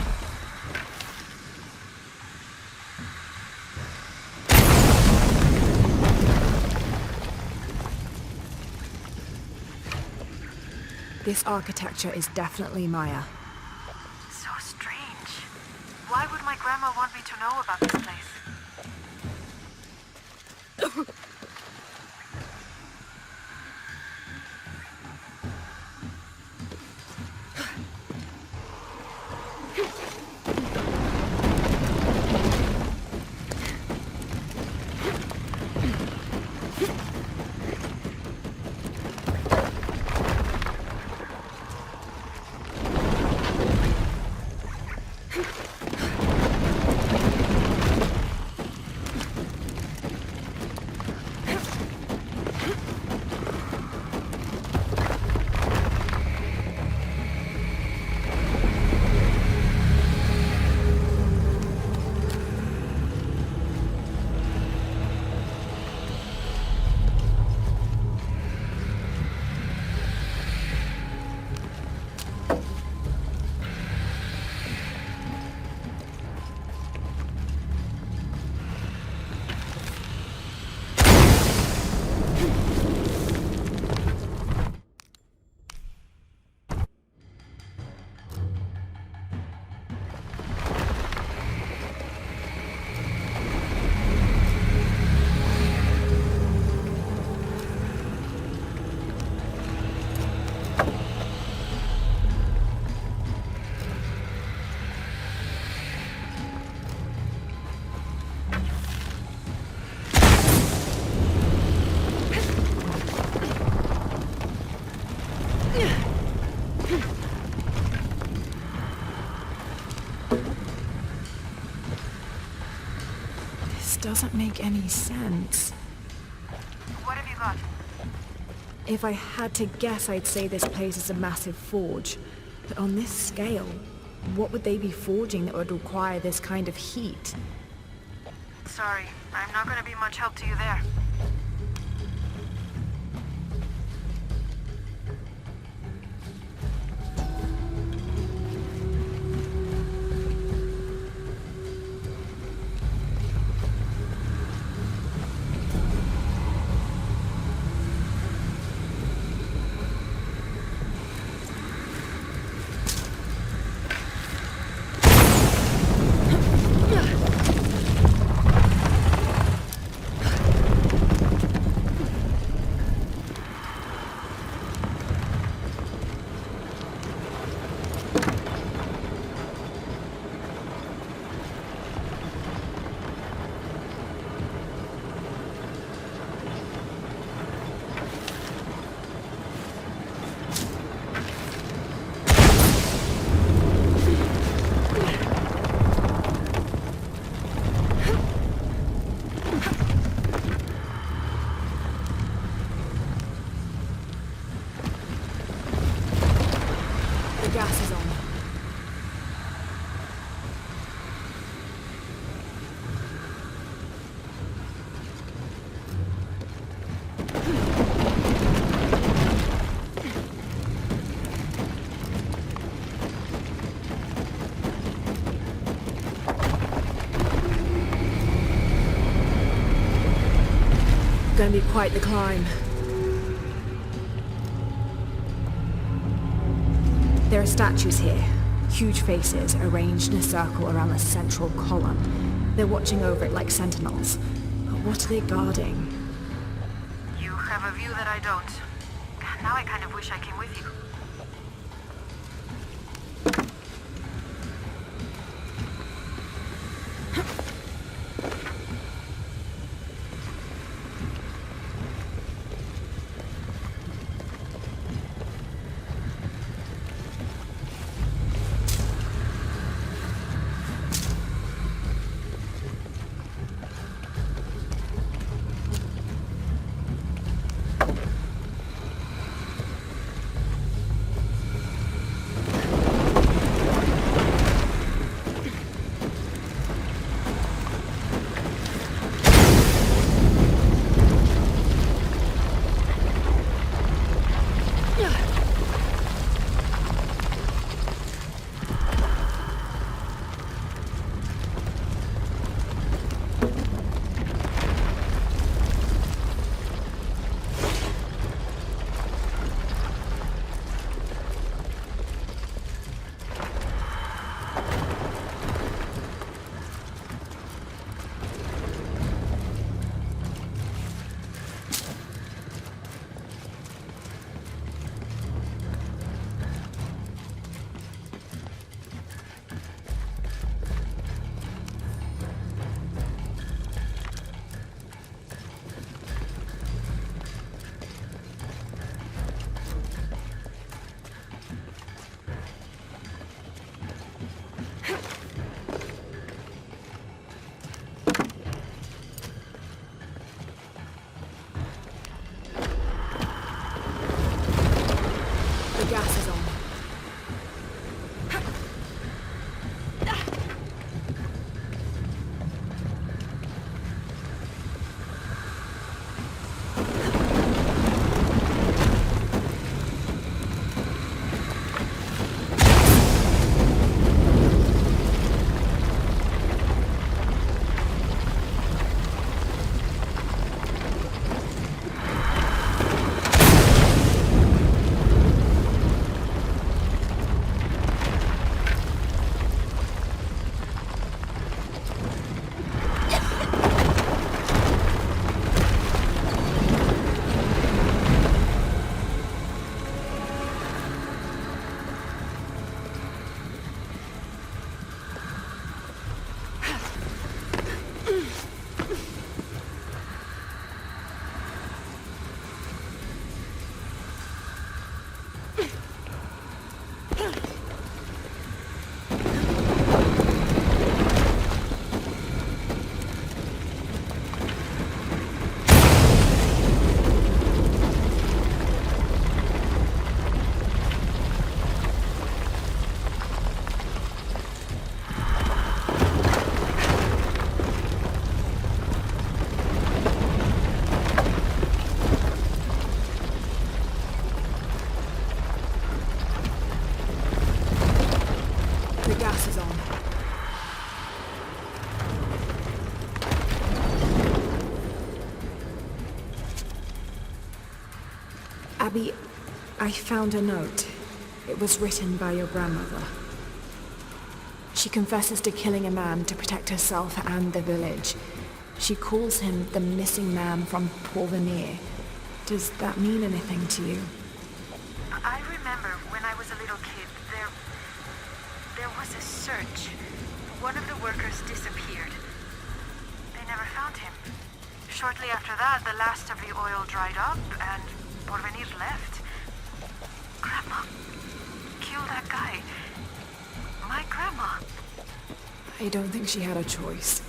S2: This architecture is definitely Maya.
S19: So strange. Why would my grandma want me to know about this place?
S2: Doesn't make any sense.
S19: What have you got?
S2: If I had to guess, I'd say this place is a massive forge. But on this scale, what would they be forging that would require this kind of heat?
S19: Sorry, I'm not gonna be much help to you there.
S2: Gas is on. Gonna be quite the climb. There are statues here, huge faces arranged in a circle around the central column. They're watching over it like sentinels. But what are they guarding?
S19: You have a view that I don't. Now I kind of wish I came with you.
S2: Abby, I found a note. It was written by your grandmother. She confesses to killing a man to protect herself and the village. She calls him the missing man from Porvenir. Does that mean anything to you?
S19: I remember when I was a little kid, there was a search. One of the workers disappeared. They never found him. Shortly after that, the last of the oil dried up and Porvenir left. Grandma killed that guy. My grandma.
S2: I don't think she had a choice.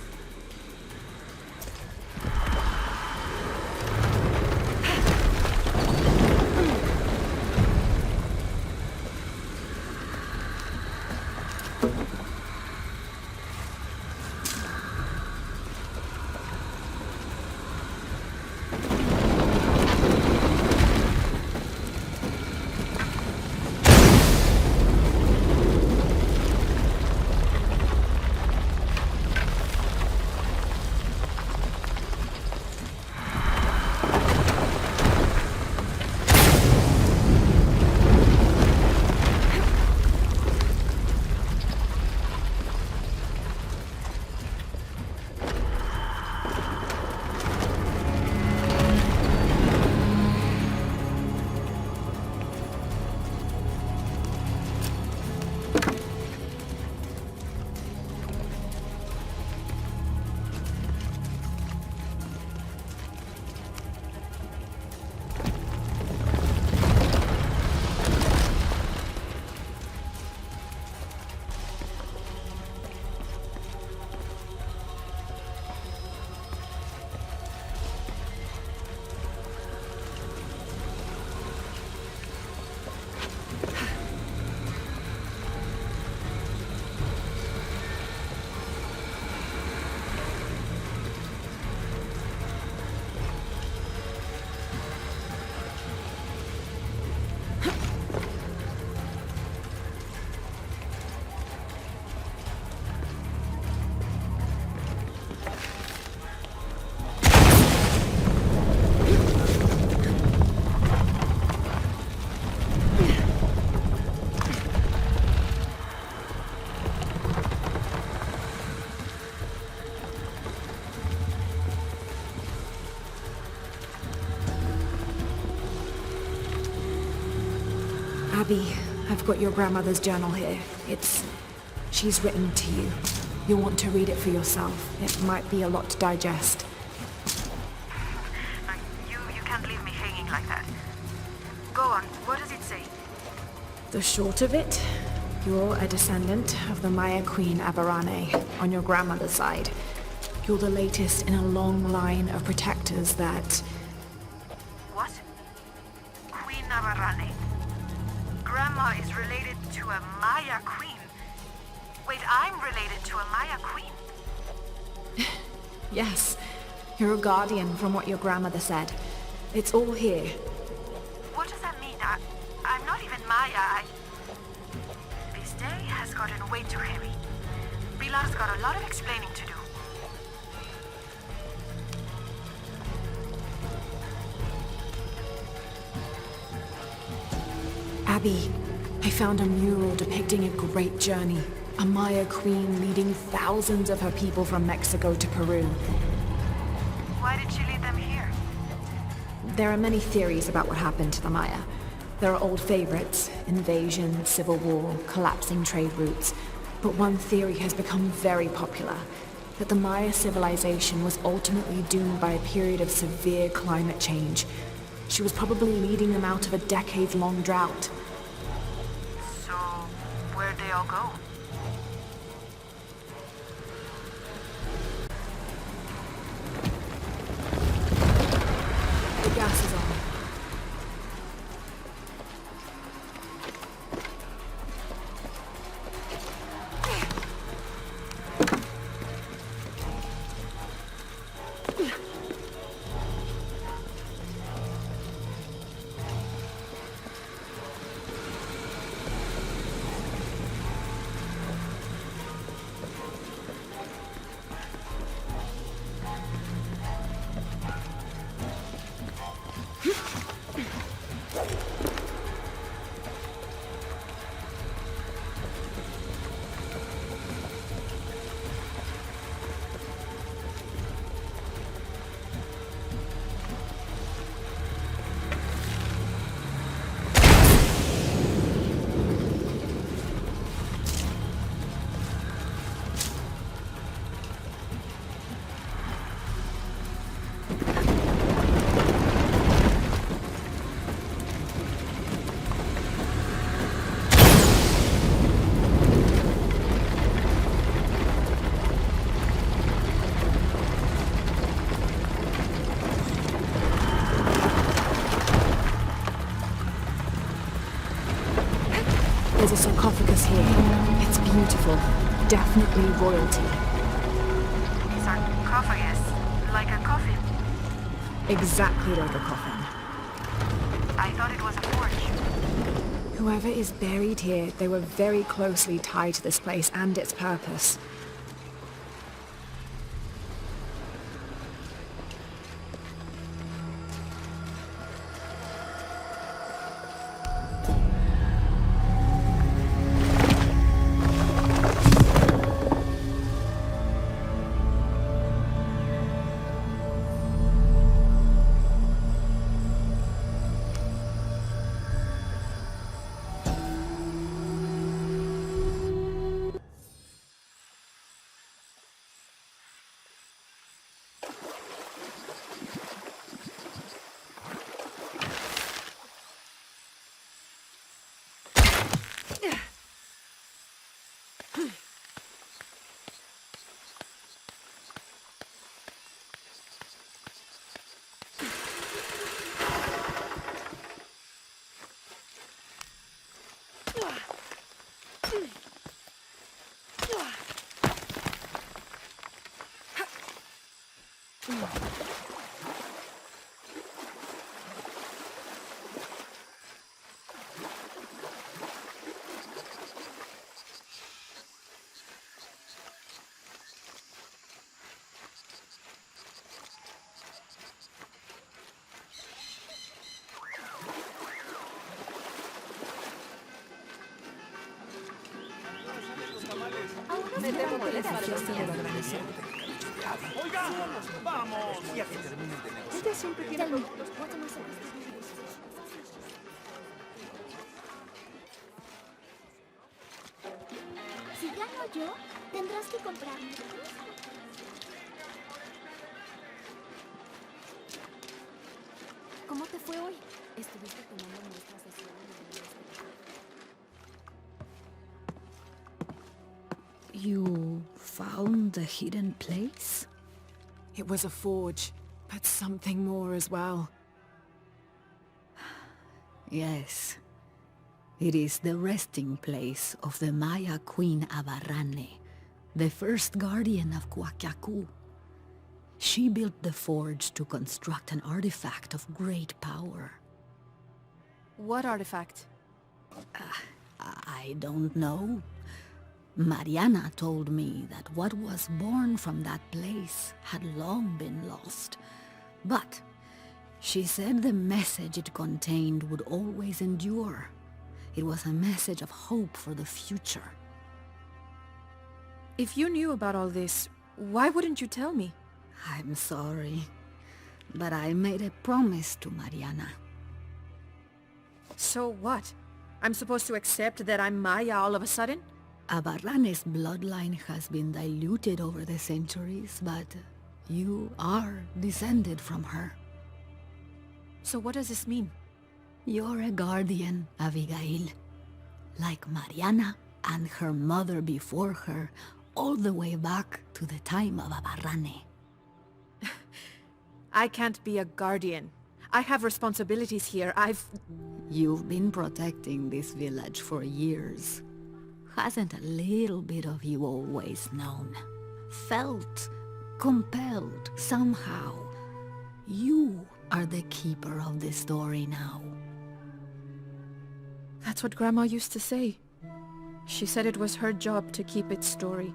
S2: Abby, I've got your grandmother's journal here. She's written to you. You'll want to read it for yourself. It might be a lot to digest.
S19: You can't leave me hanging like that. Go on, what does it say?
S2: The short of it, you're a descendant of the Maya Queen Aberrane on your grandmother's side. You're the latest in a long line of protectors that...
S19: What? Queen Aberrane. Grandma is related to a Maya queen. Wait, I'm related to a Maya queen?
S2: Yes, you're a guardian from what your grandmother said. It's all here.
S19: What does that mean? I'm not even Maya. This day has gotten way too heavy. Pilar's got a lot of explaining to do.
S2: Abby, I found a mural depicting a great journey. A Maya queen leading thousands of her people from Mexico to Peru.
S19: Why did she lead them here?
S2: There are many theories about what happened to the Maya. There are old favorites, invasion, civil war, collapsing trade routes. But one theory has become very popular, that the Maya civilization was ultimately doomed by a period of severe climate change. She was probably leading them out of a decades-long drought.
S19: So, where'd they all go?
S2: The gas is on. There's a sarcophagus here. It's beautiful. Definitely royalty.
S19: Sarcophagus? Like a coffin?
S2: Exactly like a coffin.
S19: I thought it was a forge.
S2: Whoever is buried here, they were very closely tied to this place and its purpose.
S5: Oiga, vamos. Y a que terminen de negociar.
S4: Ella siempre tiene Si gano yo, tendrás que comprarme. ¿Cómo te fue hoy? ¿Estuviste tomando muestras de suelo?
S6: You found the hidden place?
S2: It was a forge, but something more as well.
S6: Yes. It is the resting place of the Maya Queen Abarrane, the first guardian of Coacyacu. She built the forge to construct an artifact of great power.
S1: What artifact?
S6: I don't know. Mariana told me that what was born from that place had long been lost. But she said the message it contained would always endure. It was a message of hope for the future.
S1: If you knew about all this, why wouldn't you tell me?
S6: I'm sorry, but I made a promise to Mariana.
S1: So what? I'm supposed to accept that I'm Maya all of a sudden?
S6: Abarrane's bloodline has been diluted over the centuries, but you are descended from her.
S1: So what does this mean?
S6: You're a guardian, Abigail. Like Mariana and her mother before her, all the way back to the time of Abarrane.
S1: I can't be a guardian. I have responsibilities here.
S6: You've been protecting this village for years. Hasn't a little bit of you always known? Felt compelled somehow? You are the keeper of the story now.
S1: That's what Grandma used to say. She said it was her job to keep its story,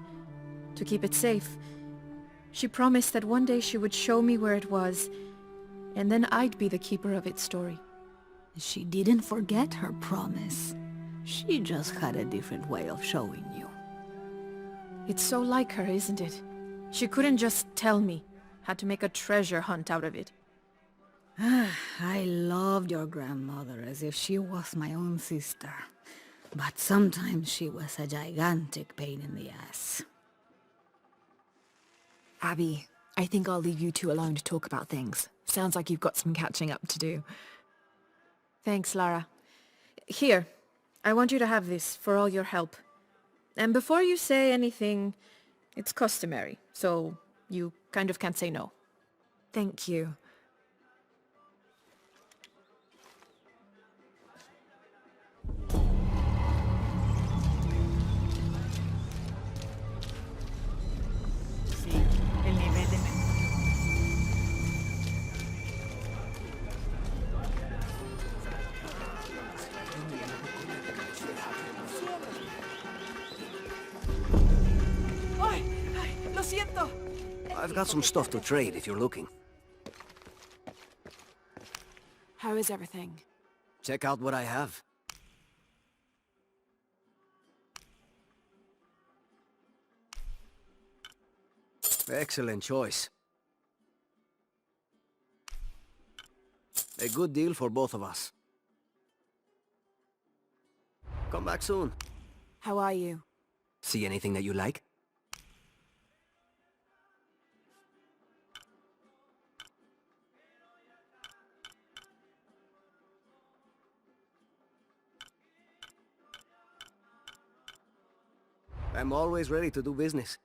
S1: to keep it safe. She promised that one day she would show me where it was, and then I'd be the keeper of its story.
S6: She didn't forget her promise. She just had a different way of showing you.
S1: It's so like her, isn't it? She couldn't just tell me. Had to make a treasure hunt out of it.
S6: I loved your grandmother as if she was my own sister. But sometimes she was a gigantic pain in the ass.
S2: Abby, I think I'll leave you two alone to talk about things. Sounds like you've got some catching up to do.
S1: Thanks, Lara. Here, I want you to have this for all your help. And before you say anything, it's customary, so you kind of can't say no.
S2: Thank you.
S17: I've got some stuff to trade if you're looking.
S2: How is everything?
S17: Check out what I have. Excellent choice. A good deal for both of us. Come back soon.
S2: How are you?
S17: See anything that you like? I'm always ready to do business.